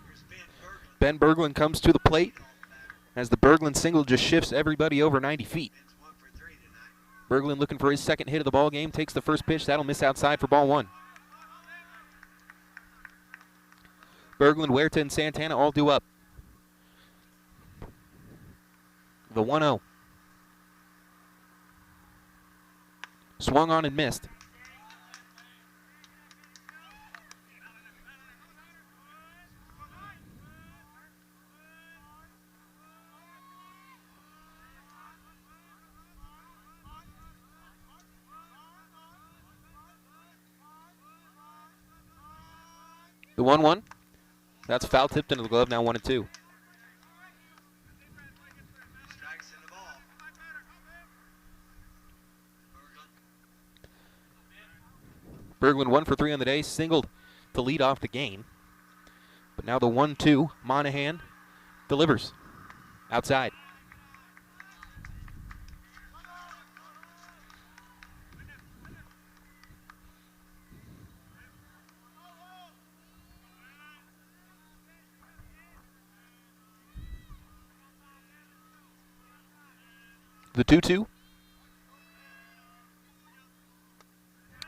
Here's Ben Berglund. Ben Berglund comes to the plate as the Berglund single just shifts everybody over 90 feet. Ben's 1 for 3 tonight. Berglund looking for his second hit of the ball game, takes the first pitch. That'll miss outside for ball 1. Berglund, Huerta, and Santana all due up. The 1-0. Swung on and missed. The 1-1. That's foul tipped into the glove, now 1-2. Strikes in the ball. Berglund. Berglund 1 for 3 on the day, singled to lead off the game. But now the 1-2, Monahan delivers outside. The 2-2.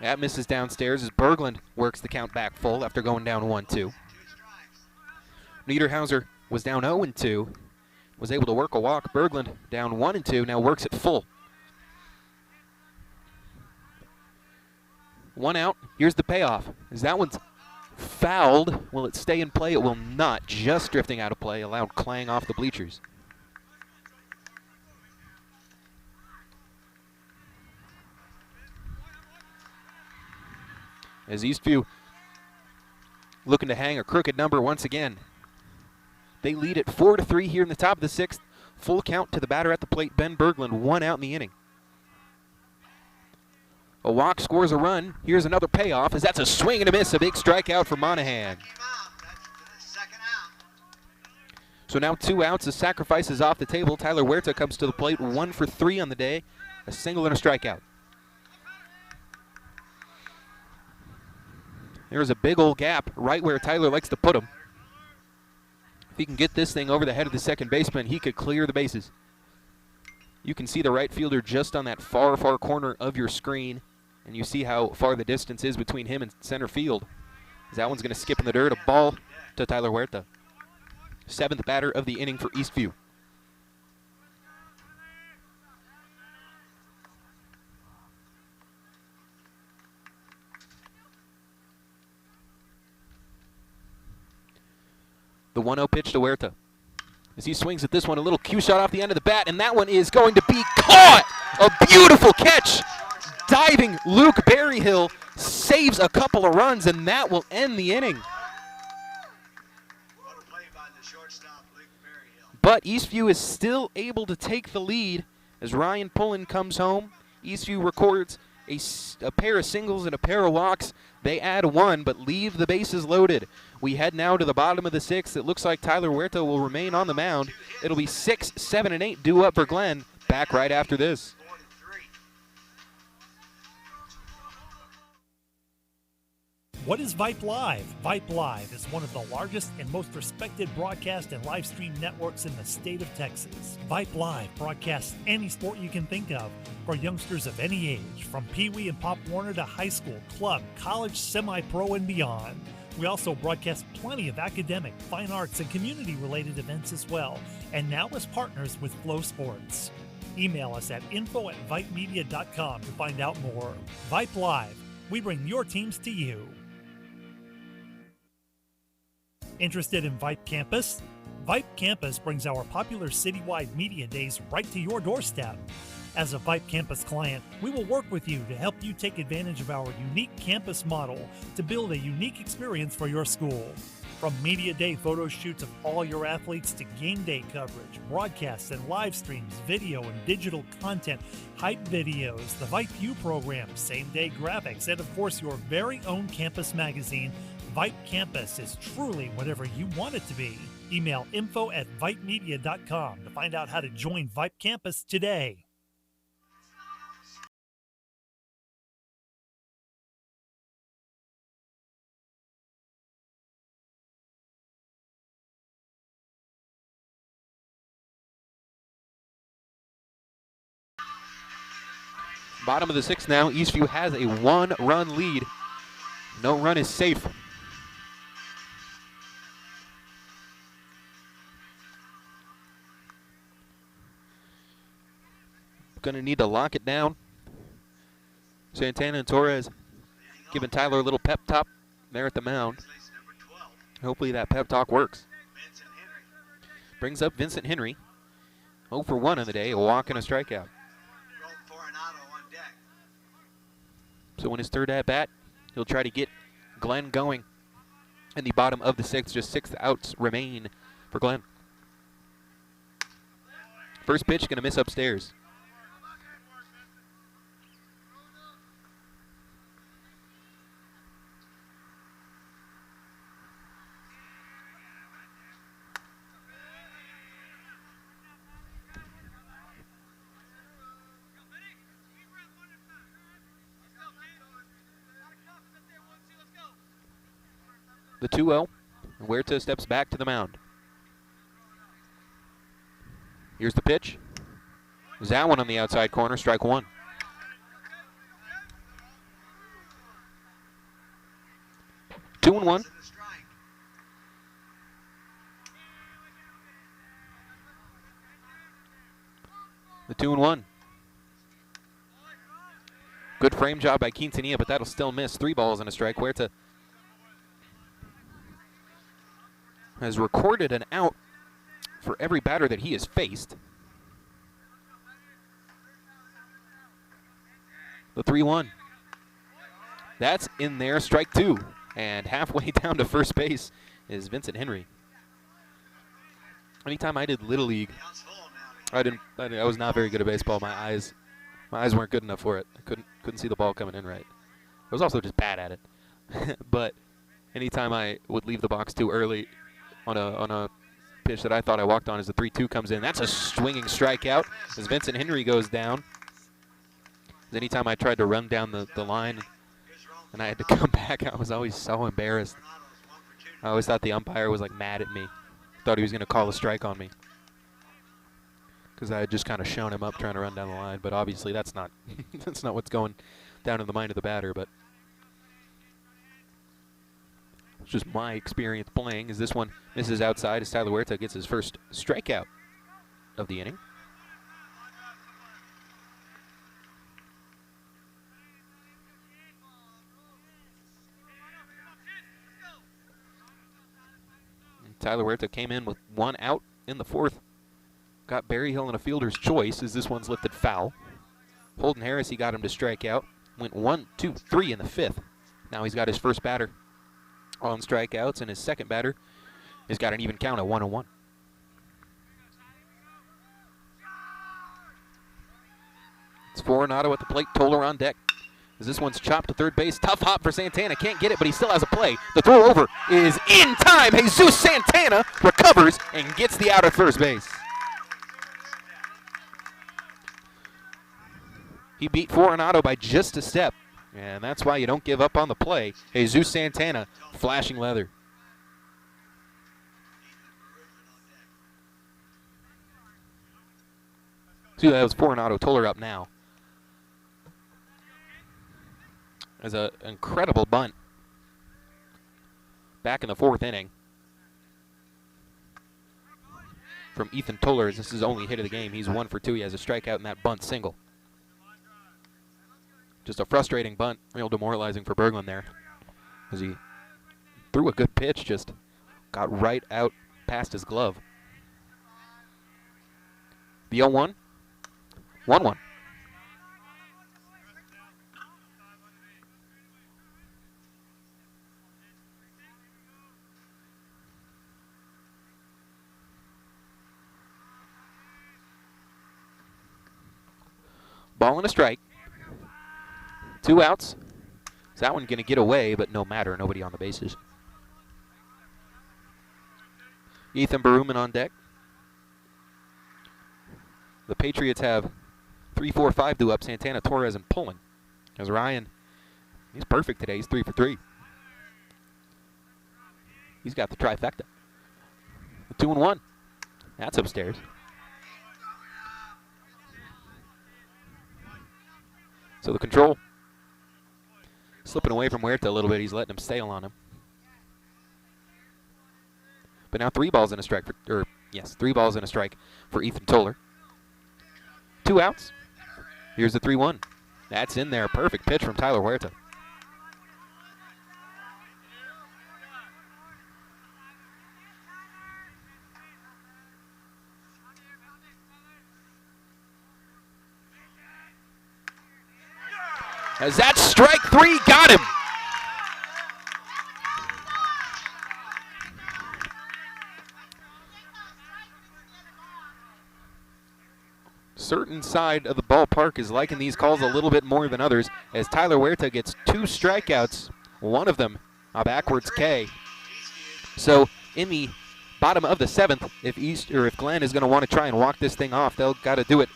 That misses downstairs as Berglund works the count back full after going down 1-2. 2 strikes. Niederhauser was down 0-2, was able to work a walk. Berglund down 1-2, now works it full. 1 out. Here's the payoff. As that one's fouled, will it stay in play? It will not. Just drifting out of play. A loud clang off the bleachers. As Eastview looking to hang a crooked number once again. They lead it 4-3 here in the top of the 6th. Full count to the batter at the plate, Ben Berglund, 1 out in the inning. A walk scores a run. Here's another payoff as that's a swing and a miss, a big strikeout for Monahan. Came out. That's the second out. So now 2 outs, the sacrifice is off the table. Tyler Huerta comes to the plate, 1 for 3 on the day, a single and a strikeout. There's a big old gap right where Tyler likes to put him. If he can get this thing over the head of the second baseman, he could clear the bases. You can see the right fielder just on that far, far corner of your screen, and you see how far the distance is between him and center field. That one's going to skip in the dirt, a ball to Tyler Huerta. 7th batter of the inning for Eastview. The 1-0 pitch to Huerta. As he swings at this one, a little cue shot off the end of the bat, and that one is going to be caught! A beautiful catch! Diving Luke Berryhill saves a couple of runs, and that will end the inning. What a play by the shortstop, Luke Berryhill. But Eastview is still able to take the lead as Ryan Pullen comes home. Eastview records a pair of singles and a pair of walks. They add 1, but leave the bases loaded. We head now to the bottom of the 6th. It looks like Tyler Huerta will remain on the mound. It'll be 6, 7, and 8 due up for Glenn. Back right after this. 4-3. What is Vype Live? Vype Live is one of the largest and most respected broadcast and live stream networks in the state of Texas. Vype Live broadcasts any sport you can think of for youngsters of any age, from Pee Wee and Pop Warner to high school, club, college, semi-pro, and beyond. We also broadcast plenty of academic, fine arts, and community-related events as well, and now as partners with Flow Sports. Email us at info@vypemedia.com to find out more. Vype Live. We bring your teams to you. Interested in Vype Campus? Vype Campus brings our popular citywide media days right to your doorstep. As a Vype Campus client, we will work with you to help you take advantage of our unique campus model to build a unique experience for your school. From media day photo shoots of all your athletes to game day coverage, broadcasts and live streams, video and digital content, hype videos, the Vype U program, same-day graphics, and of course your very own campus magazine, Vype Campus is truly whatever you want it to be. Email info@vypemedia.com to find out how to join Vype Campus today. Bottom of the sixth now. Eastview has a one-run lead. No run is safe. Going to need to lock it down. Santana and Torres giving Tyler a little pep talk there at the mound. Hopefully that pep talk works. Brings up Vincent Henry. 0 for 1 on the day, a walk and a strikeout. So in his third at-bat, he'll try to get Glenn going. In the bottom of the sixth, just 6 outs remain for Glenn. First pitch going to miss upstairs. The 2-0, and Huerta steps back to the mound. Here's the pitch. Is that one on the outside corner, strike 1. Two and 1. The 2-1. Good frame job by Quintanilla, but that'll still miss. 3 balls and a strike. Huerta has recorded an out for every batter that he has faced. The 3-1. That's in there, strike 2. And halfway down to first base is Vincent Henry. Anytime I did Little League, I was not very good at baseball. My eyes weren't good enough for it. I couldn't see the ball coming in right. I was also just bad at it. But anytime I would leave the box too early on a pitch that I thought I walked on as the 3-2 comes in, that's a swinging strikeout as Vincent Henry goes down. Anytime I tried to run down the line and I had to come back, I was always so embarrassed. I always thought the umpire was like mad at me. Thought he was going to call a strike on me because I had just kind of shown him up trying to run down the line. But obviously that's not that's not what's going down in the mind of the batter. But it's just my experience playing. As this one misses outside as Tyler Huerta gets his first strikeout of the inning. Tyler Huerta came in with 1 out in the 4th. Got Barry Hill in a fielder's choice as this one's lifted foul. Holden Harris, he got him to strike out. Went 1, 2, 3 in the 5th. Now he's got his first batter on strikeouts, and his second batter has got an even count at 1-1. It's Foronado at the plate, Toller on deck. As this one's chopped to third base. Tough hop for Santana. Can't get it, but he still has a play. The throw over is in time. Jesus Santana recovers and gets the out at first base. He beat Foronado by just a step. And that's why you don't give up on the play. Jesus Santana, flashing leather. See, that was Fortunato Toller up now. As an incredible bunt. Back in the 4th inning. From Ethan Toller, as this is his only hit of the game. He's 1 for 2. He has a strikeout in that bunt single. Just a frustrating bunt, real demoralizing for Berglund there. As he threw a good pitch, just got right out past his glove. The 0-1, 1-1. Ball and a strike. 2 outs. Is that one going to get away, but no matter, nobody on the bases. Ethan Berumen on deck. The Patriots have 3-4-5 due up, Santana, Torres, and Pullen. As Ryan, he's perfect today. He's 3 for 3. He's got the trifecta. 2-1. That's upstairs. So the control slipping away from Huerta a little bit. He's letting him sail on him. But now 3 balls and a strike for, 3 balls and a strike for Ethan Toller. 2 outs. Here's the 3-1. That's in there. Perfect pitch from Tyler Huerta. As that strike 3 got him. Certain side of the ballpark is liking these calls a little bit more than others, as Tyler Huerta gets 2 strikeouts, one of them a backwards K. So in the bottom of the 7th, if Glenn is going to want to try and walk this thing off, they'll got to do it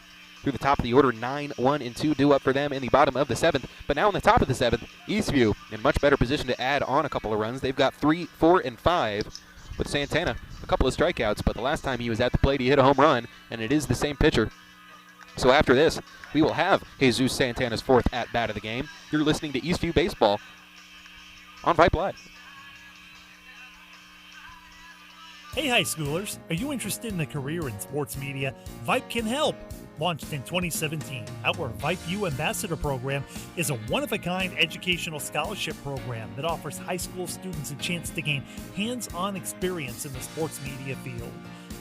through the top of the order. 9, 1, and 2 due up for them in the bottom of the 7th. But now in the top of the 7th, Eastview in much better position to add on a couple of runs. They've got 3, 4, and 5 with Santana. A couple of strikeouts, but the last time he was at the plate, he hit a home run, and it is the same pitcher. So after this, we will have Jesus Santana's 4th at-bat of the game. You're listening to Eastview Baseball on Vype Live. Hey high schoolers, are you interested in a career in sports media? Vype can help. Launched in 2017, our Vype U Ambassador Program is a one-of-a-kind educational scholarship program that offers high school students a chance to gain hands-on experience in the sports media field.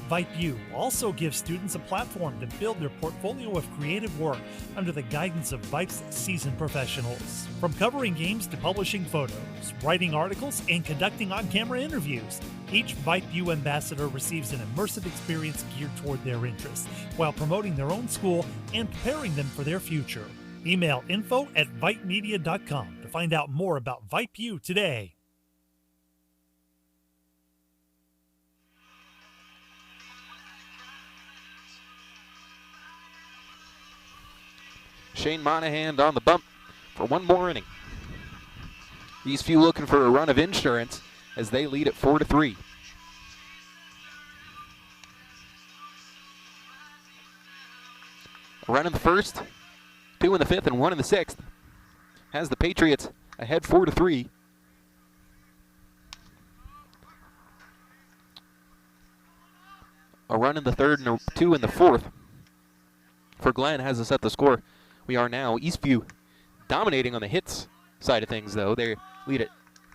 Vype U also gives students a platform to build their portfolio of creative work under the guidance of Vype's seasoned professionals. From covering games to publishing photos, writing articles, and conducting on-camera interviews, each Vype U ambassador receives an immersive experience geared toward their interests, while promoting their own school and preparing them for their future. Email info@vypemedia.com to find out more about Vype U today. Shane Monahan on the bump for one more inning. Eastview looking for a run of insurance as they lead at 4-3. A run in the 1st, 2 in the 5th, and 1 in the 6th. Has the Patriots ahead 4-3. A run in the 3rd and 2 in the 4th. For Glenn has us at the score. We are now Eastview dominating on the hits side of things, though. They lead at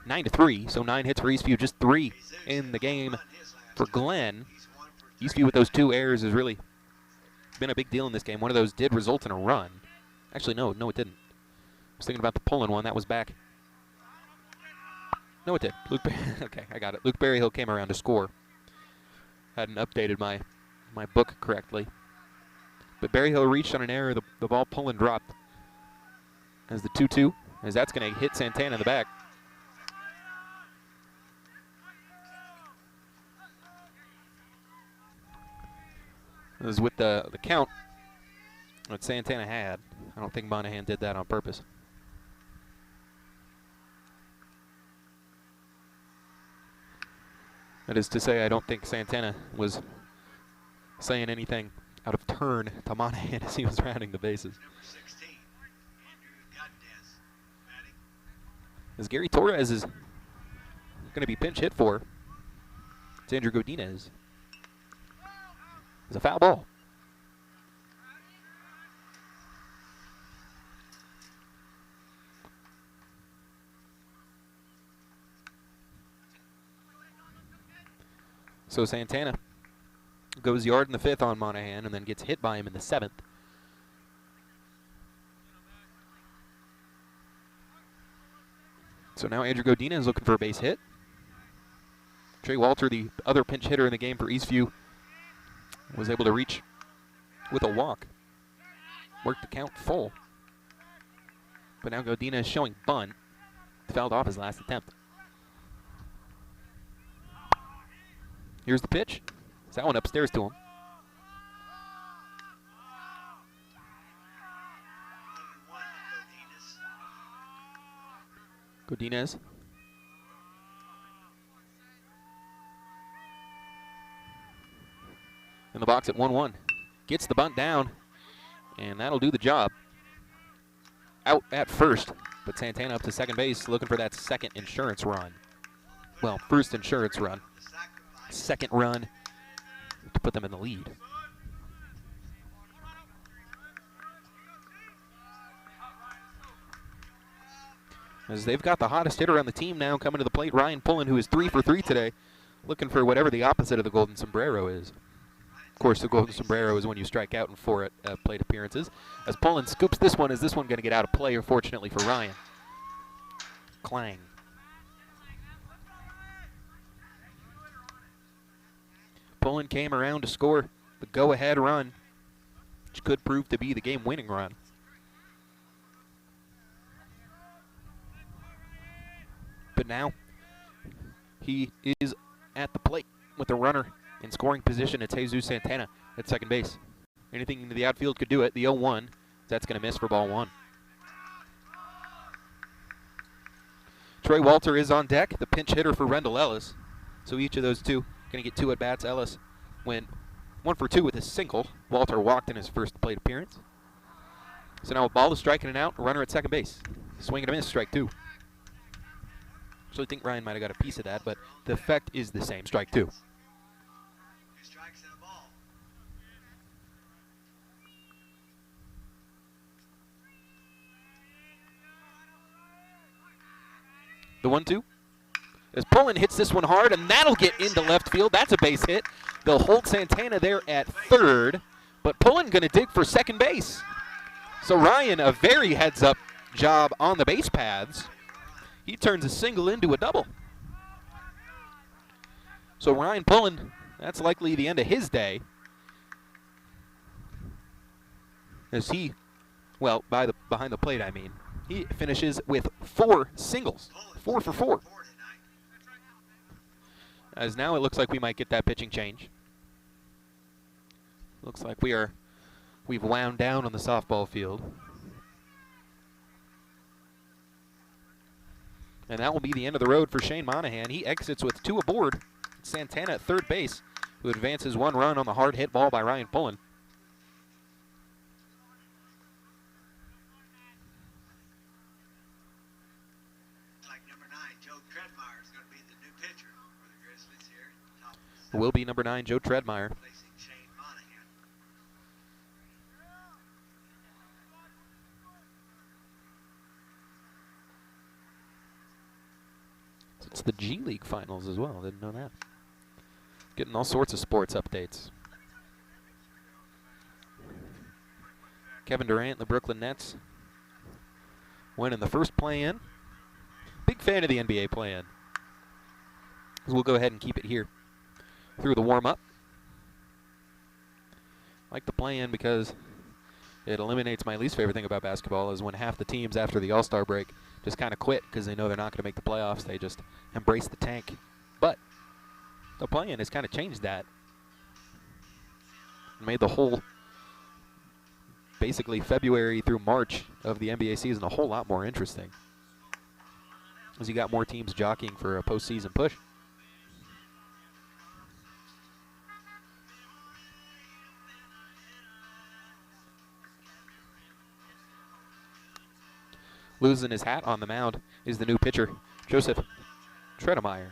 9-3, so 9 hits for Eastview, just 3 in the game for Glenn. Eastview with those 2 errors has really been a big deal in this game. One of those did result in a run. Actually, no, it didn't. I was thinking about the Pullen one. That was back. No, it did. Okay, I got it. Luke Berryhill came around to score. Hadn't updated my book correctly. But Berryhill reached on an error. The ball Pullen dropped. As the 2-2, as that's going to hit Santana in the back. This is with the count that Santana had. I don't think Monahan did that on purpose. That is to say, I don't think Santana was saying anything out of turn to Monahan as he was rounding the bases. Number 16, Andrew Godinez, batting. As Gary Torres is going to be pinch hit for, it's Andrew Godinez. It's a foul ball. So Santana goes yard in the 5th on Monahan and then gets hit by him in the 7th. So now Andrew Godinez is looking for a base hit. Trey Walter, the other pinch hitter in the game for Eastview, was able to reach with a walk. Worked the count full. But now Godinez is showing bunt. Fouled off his last attempt. Here's the pitch. Is that one upstairs to him? Godinez. In the box at 1-1. Gets the bunt down, and that'll do the job. Out at first, but Santana up to second base looking for that second insurance run. Well, first insurance run. Second run to put them in the lead. As they've got the hottest hitter on the team now coming to the plate, Ryan Pullen, who is 3 for 3 today, looking for whatever the opposite of the golden sombrero is. Of course, the golden sombrero is when you strike out in 4 plate appearances. As Pullen scoops this one, is this one going to get out of play, unfortunately for Ryan? Clang. Pullen came around to score the go-ahead run, which could prove to be the game-winning run. But now he is at the plate with the runner in scoring position. It's Jesus Santana at second base. Anything into the outfield could do it. The 0-1, that's going to miss for ball 1. Troy Walter is on deck, the pinch hitter for Rendell Ellis. So each of those two going to get 2 at-bats. Ellis went 1 for 2 with a single. Walter walked in his first plate appearance. So now a ball is striking and out, a runner at second base. Swing and a miss, strike 2. So I think Ryan might have got a piece of that, but the effect is the same, strike 2. 2 strikes and a ball. The 1-2. As Pullen hits this one hard, and that'll get into left field. That's a base hit. They'll hold Santana there at third, but Pullen going to dig for second base. So Ryan, a very heads-up job on the base paths. He turns a single into a double. So Ryan Pullen, that's likely the end of his day. As he, well, behind the plate, I mean. He finishes with 4 singles, 4 for 4. As now it looks like we might get that pitching change. Looks like we've wound down on the softball field. And that will be the end of the road for Shane Monahan. He exits with 2 aboard. Santana at third base, who advances 1 run on the hard hit ball by Ryan Pullen. Like number 9, Joe Treadmeyer is going to be the new pitcher for the Grizzlies here. Top of the Will be number 9, Joe Treadmeyer. replacing Shane Monahan. It's the G League finals as well. Didn't know that. Getting all sorts of sports updates. Kevin Durant, the Brooklyn Nets, winning the first play-in. Big fan of the NBA play-in. We'll go ahead and keep it here through the warm-up. Like the play-in because it eliminates my least favorite thing about basketball is when half the teams after the All-Star break just kind of quit because they know they're not going to make the playoffs. They just embrace the tank. But the play-in has kind of changed that. Made the whole, basically February through March of the NBA season a whole lot more interesting. As you got more teams jockeying for a postseason push. Losing his hat on the mound is the new pitcher, Joseph Tredemeyer.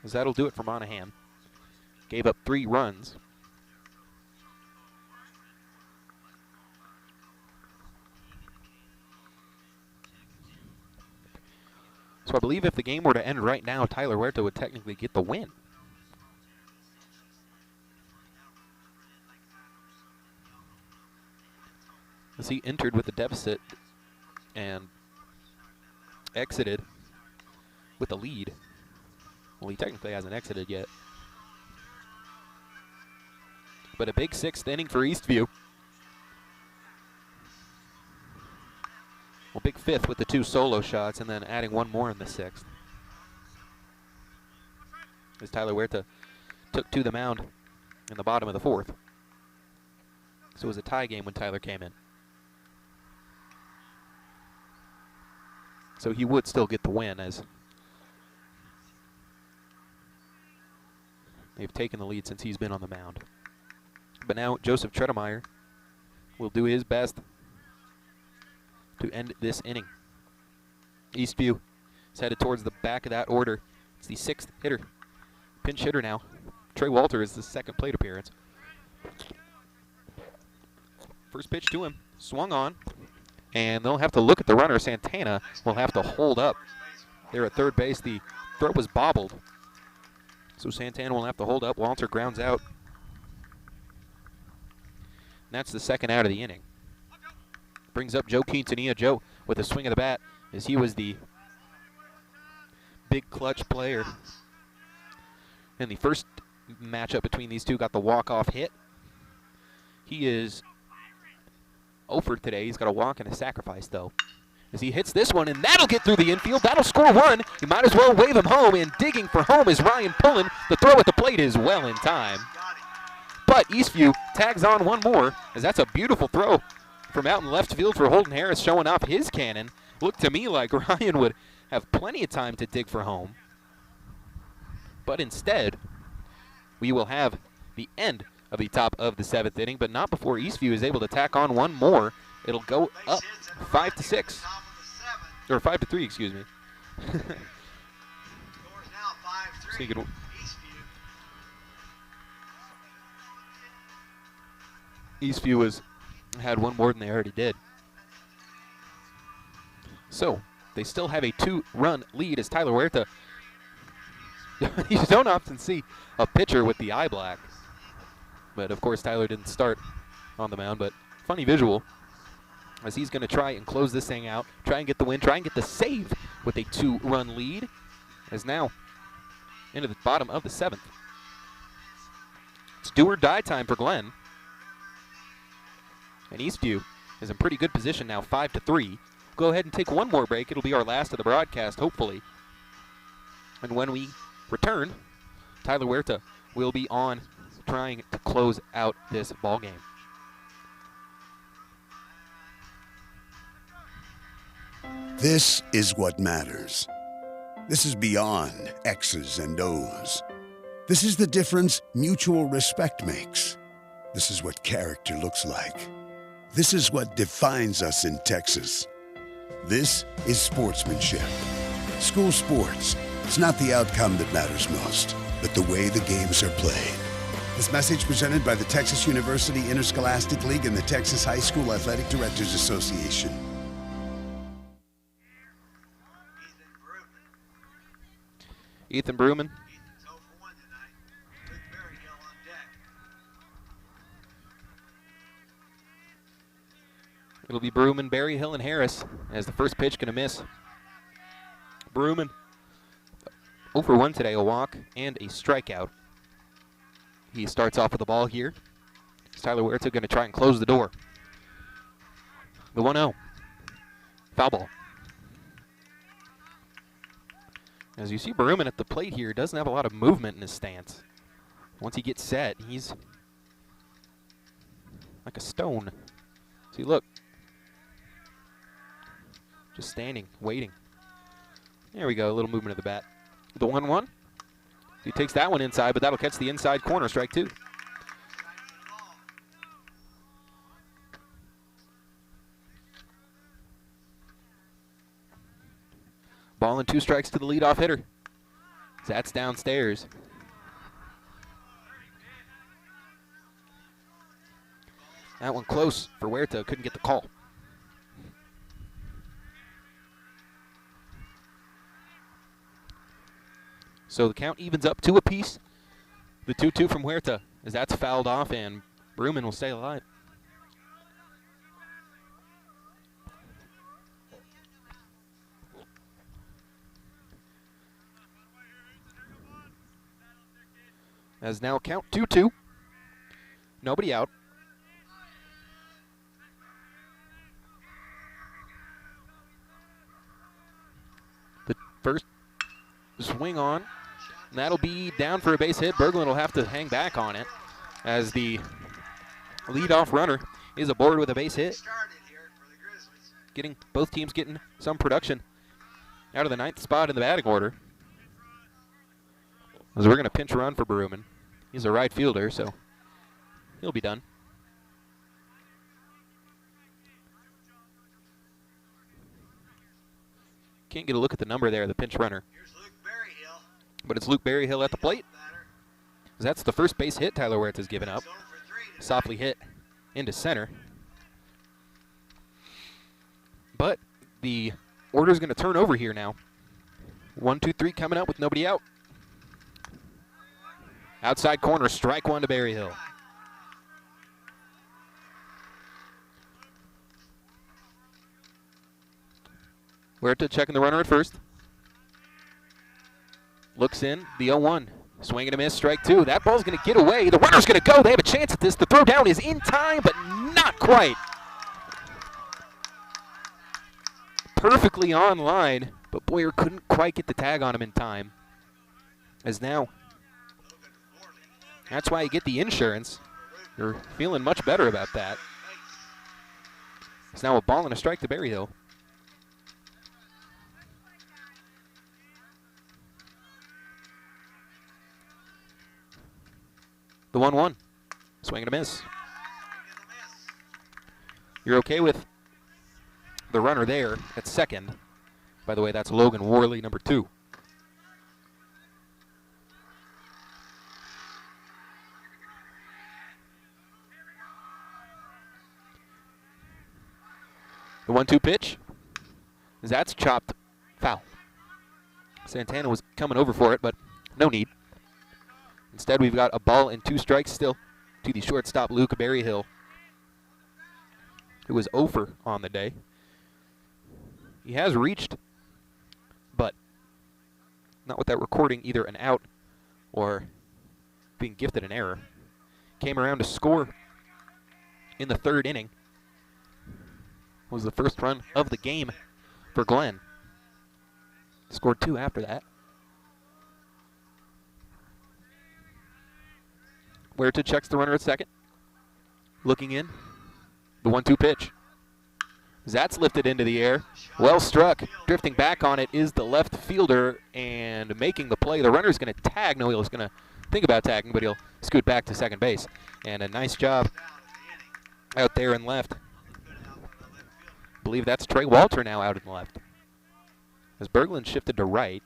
As that'll do it for Monahan. Gave up 3 runs. So I believe if the game were to end right now, Tyler Huerta would technically get the win. As he entered with the deficit and exited with the lead. Well, he technically hasn't exited yet. But a big 6th inning for Eastview. Well, big 5th with the 2 solo shots and then adding 1 more in the 6th. As Tyler Huerta took to the mound in the bottom of the 4th. So it was a tie game when Tyler came in. So he would still get the win as they've taken the lead since he's been on the mound. But now Joseph Tredemeyer will do his best to end this inning. Eastview is headed towards the back of that order. It's the 6th hitter, pinch hitter now. Trey Walter is the 2nd plate appearance. First pitch to him, swung on, and they'll have to look at the runner. Santana will have to hold up there at third base. The throw was bobbled, so Santana will have to hold up. Walter grounds out. And that's the 2nd out of the inning. Brings up Joe Quintanilla. Joe with a swing of the bat, as he was the big clutch player in the first matchup between these two. Got the walk-off hit. He is 0 for today. He's got a walk and a sacrifice, though. As he hits this one, and that'll get through the infield. That'll score 1. You might as well wave him home, and digging for home is Ryan Pullen. The throw at the plate is well in time. But Eastview tags on 1 more, as that's a beautiful throw from out in left field for Holden Harris, showing off his cannon. Looked to me like Ryan would have plenty of time to dig for home. But instead, we will have the end of the top of the 7th inning, but not before Eastview is able to tack on 1 more. It'll go up 5-6, or 5-3, excuse me. So you could, Eastview had 1 more than they already did. So they still have a 2-run lead as Tyler Huerta. You don't often see a pitcher with the eye black. But of course Tyler didn't start on the mound, but funny visual as he's going to try and close this thing out, try and get the win, try and get the save with a 2-run lead, as now into the bottom of the 7th. It's do or die time for Glenn. And Eastview is in pretty good position now, 5-3. Go ahead and take 1 more break. It'll be our last of the broadcast, hopefully. And when we return, Tyler Huerta will be on trying to close out this ball game. This is what matters. This is beyond X's and O's. This is the difference mutual respect makes. This is what character looks like. This is what defines us in Texas. This is sportsmanship. School sports. It's not the outcome that matters most, but the way the games are played. This message presented by the Texas University Interscholastic League and the Texas High School Athletic Directors Association. Ethan Bruman. Ethan's 0 for 1 tonight. With Berryhill on deck. It'll be Bruman, Berryhill, and Harris as the first pitch going to miss. Bruman 0 for 1 today, a walk and a strikeout. He starts off with the ball here. Tyler Huerta going to try and close the door. The 1-0. Foul ball. As you see, Bruman at the plate here doesn't have a lot of movement in his stance. Once he gets set, he's like a stone. See, look. Just standing, waiting. There we go, a little movement of the bat. The 1-1. He takes that one inside, but that'll catch the inside corner, strike 2. Ball and 2 strikes to the leadoff hitter. That's downstairs. That one close for Huerta, couldn't get the call. So the count evens up 2 apiece. The 2-2 from Huerta, as that's fouled off, and Bruman will stay alive. As now count 2-2. Nobody out. The first swing on, and that'll be down for a base hit. Berglund will have to hang back on it as the leadoff runner is aboard with a base hit. Both teams getting some production out of the 9th spot in the batting order. As we're going to pinch run for Bruman. He's a right fielder, so he'll be done. Can't get a look at the number there, the pinch runner. But it's Luke Berryhill at the plate. That's the first base hit Tyler Huerta's given up. Softly hit into center. But the order's going to turn over here now. 1, 2, 3 coming up with nobody out. Outside corner, strike 1 to Berryhill. Huerta checking the runner at first. Looks in, the 0-1. Swing and a miss, strike 2. That ball's going to get away. The runner's going to go. They have a chance at this. The throw down is in time, but not quite. Perfectly on line, but Boyer couldn't quite get the tag on him in time. As now, that's why you get the insurance. You're feeling much better about that. It's now a ball and a strike to Berryhill. The 1-1. Swing and a miss. You're okay with the runner there at second. By the way, that's Logan Worley, number 2. The 1-2 pitch. That's chopped foul. Santana was coming over for it, but no need. Instead, we've got a ball and 2 strikes still to the shortstop, Luke Berryhill, who was 0 on the day. He has reached, but not with that recording, either an out or being gifted an error. Came around to score in the 3rd inning. Was the first run of the game for Glenn. Scored 2 after that. Huerta checks the runner at second. Looking in. The 1-2 pitch. That's lifted into the air. Well struck. Drifting back on it is the left fielder and making the play. The runner's going to tag. No, he's going to think about tagging, but he'll scoot back to second base. And a nice job out there in left. I believe that's Trey Walter now out in left. As Berglund shifted to right.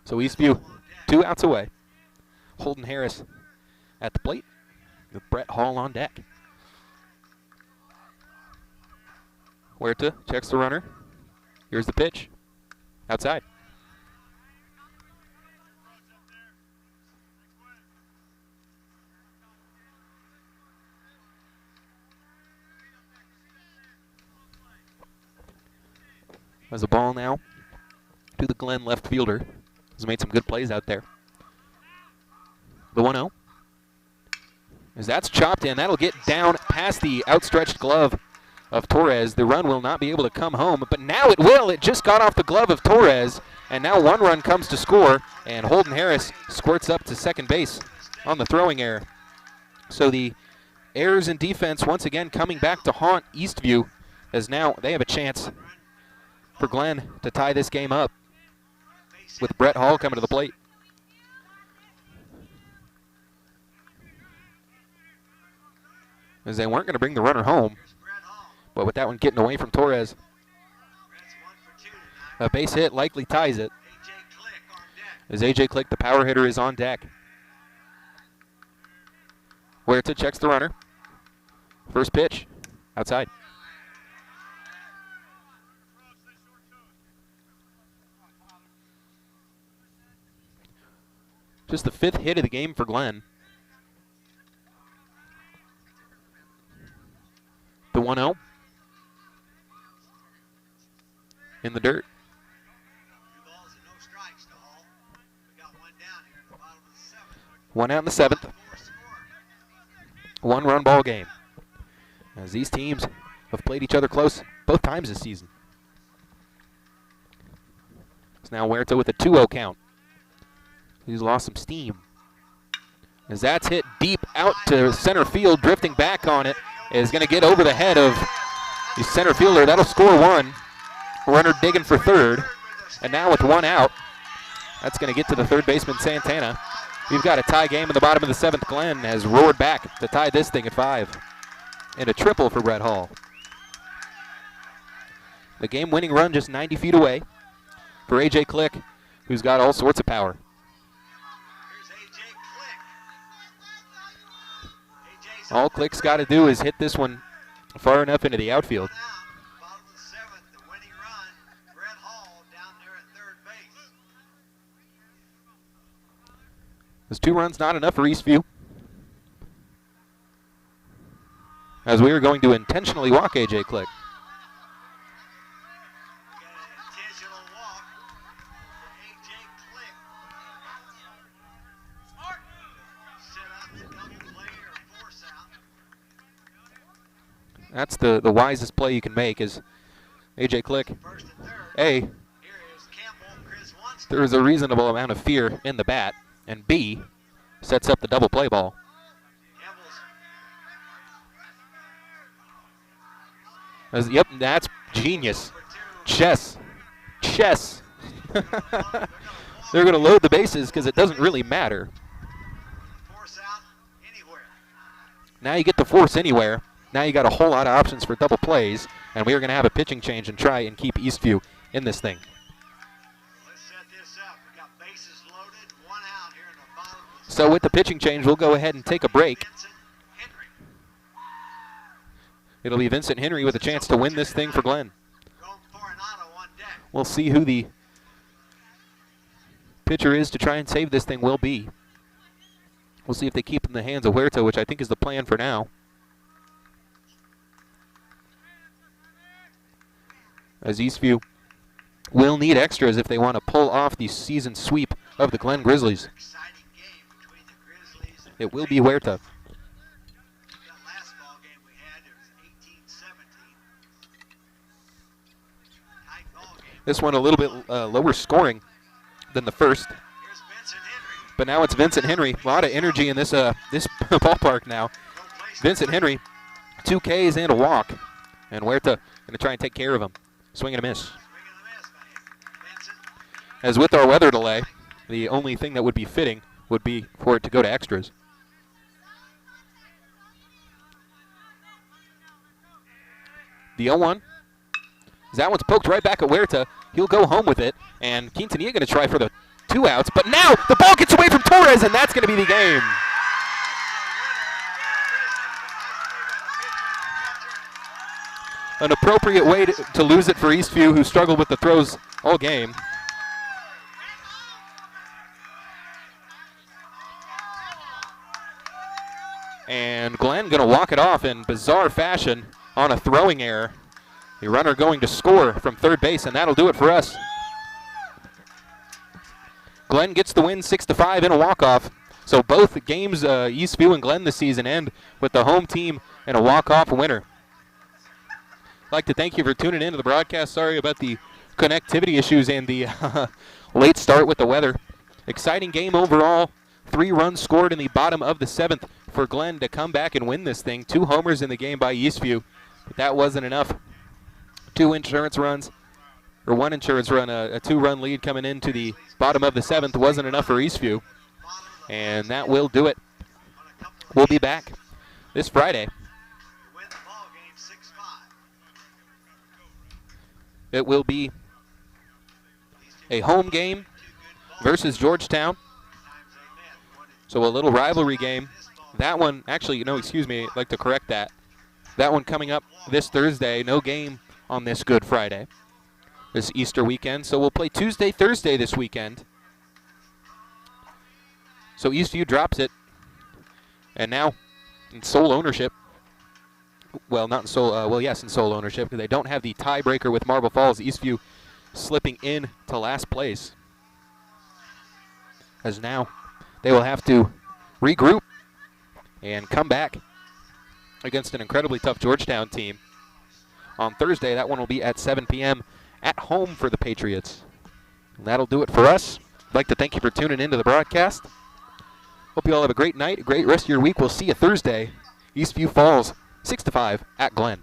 So Eastview 2 outs away. Holden Harris at the plate with Brett Hall on deck. Huerta checks the runner. Here's the pitch. Outside. There's a ball now to the Glenn left fielder. He's made some good plays out there. The 1-0. As that's chopped in, that'll get down past the outstretched glove of Torres. The run will not be able to come home, but now it will. It just got off the glove of Torres, and now 1 run comes to score, and Holden Harris squirts up to second base on the throwing error. So the errors in defense once again coming back to haunt Eastview, as now they have a chance for Glenn to tie this game up with Brett Hall coming to the plate. as they weren't going to bring the runner home. But with that one getting away from Torres, a base hit likely ties it. As A.J. Click, the power hitter, is on deck. Huerta checks the runner. First pitch, outside. Just the 5th hit of the game for Glenn. The 1-0. In the dirt. One out in the 7th. 1-run ball game. As these teams have played each other close both times this season. It's now Huerta with a 2-0 count. He's lost some steam. As that's hit deep out to center field, drifting back on it, is going to get over the head of the center fielder. That'll score one. Runner digging for third. And now with 1 out, that's going to get to the third baseman, Santana. We've got a tie game in the bottom of the 7th. Glenn has roared back to tie this thing at 5. And a triple for Brett Hall. The game-winning run just 90 feet away for A.J. Click, who's got all sorts of power. All Click's got to do is hit this one far enough into the outfield. There's 2 runs, not enough for Eastview. As we are going to intentionally walk A.J. Click. That's the wisest play you can make is A.J. Click. A, there is a reasonable amount of fear in the bat. And B, sets up the double play ball. Yep, that's genius. Chess. They're going to load the bases because it doesn't really matter. Now you get the force anywhere. Now you got a whole lot of options for double plays, and we are going to have a pitching change and try and keep Eastview in this thing. So with the pitching change, we'll go ahead and take a break. It'll be Vincent Henry with a chance to win this thing for Glenn. We'll see who the pitcher is to try and save this thing will be. We'll see if they keep it in the hands of Huerta, which I think is the plan for now. As Eastview will need extras if they want to pull off the season sweep of the Glen Grizzlies. It will be Huerta. This one a little bit lower scoring than the first. But now it's Vincent Henry. A lot of energy in this this ballpark now. Vincent Henry, 2 Ks and a walk. And Huerta going to try and take care of him. Swing and a miss. As with our weather delay, the only thing that would be fitting would be for it to go to extras. The 0-1. That one's poked right back at Huerta. He'll go home with it. And Quintanilla going to try for the 2 outs. But now the ball gets away from Torres, and that's going to be the game. An appropriate way to lose it for Eastview, who struggled with the throws all game. And Glenn going to walk it off in bizarre fashion on a throwing error. The runner going to score from third base, and that'll do it for us. Glenn gets the win 6-5 in a walk-off. So both games, Eastview and Glenn this season, end with the home team and a walk-off winner. I'd like to thank you for tuning in to the broadcast. Sorry about the connectivity issues and the late start with the weather. Exciting game overall. 3 runs scored in the bottom of the 7th for Glenn to come back and win this thing. 2 homers in the game by Eastview, but that wasn't enough. 2 insurance runs, or 1 insurance run, a 2-run lead coming into the bottom of the 7th wasn't enough for Eastview, and that will do it. We'll be back this Friday it will be a home game versus Georgetown. So a little rivalry game. That one, actually, no, excuse me, I'd like to correct that. That one coming up this Thursday. No game on this Good Friday, this Easter weekend. So we'll play Tuesday, Thursday this weekend. So Eastview drops it. And now in sole ownership. Well, not in sole, well, yes, in sole ownership, because they don't have the tiebreaker with Marble Falls. Eastview slipping in to last place. As now they will have to regroup and come back against an incredibly tough Georgetown team. On Thursday, that one will be at 7 p.m. at home for the Patriots. And that'll do it for us. I'd like to thank you for tuning into the broadcast. Hope you all have a great night, a great rest of your week. We'll see you Thursday. Eastview Falls, 6-5 at Glen.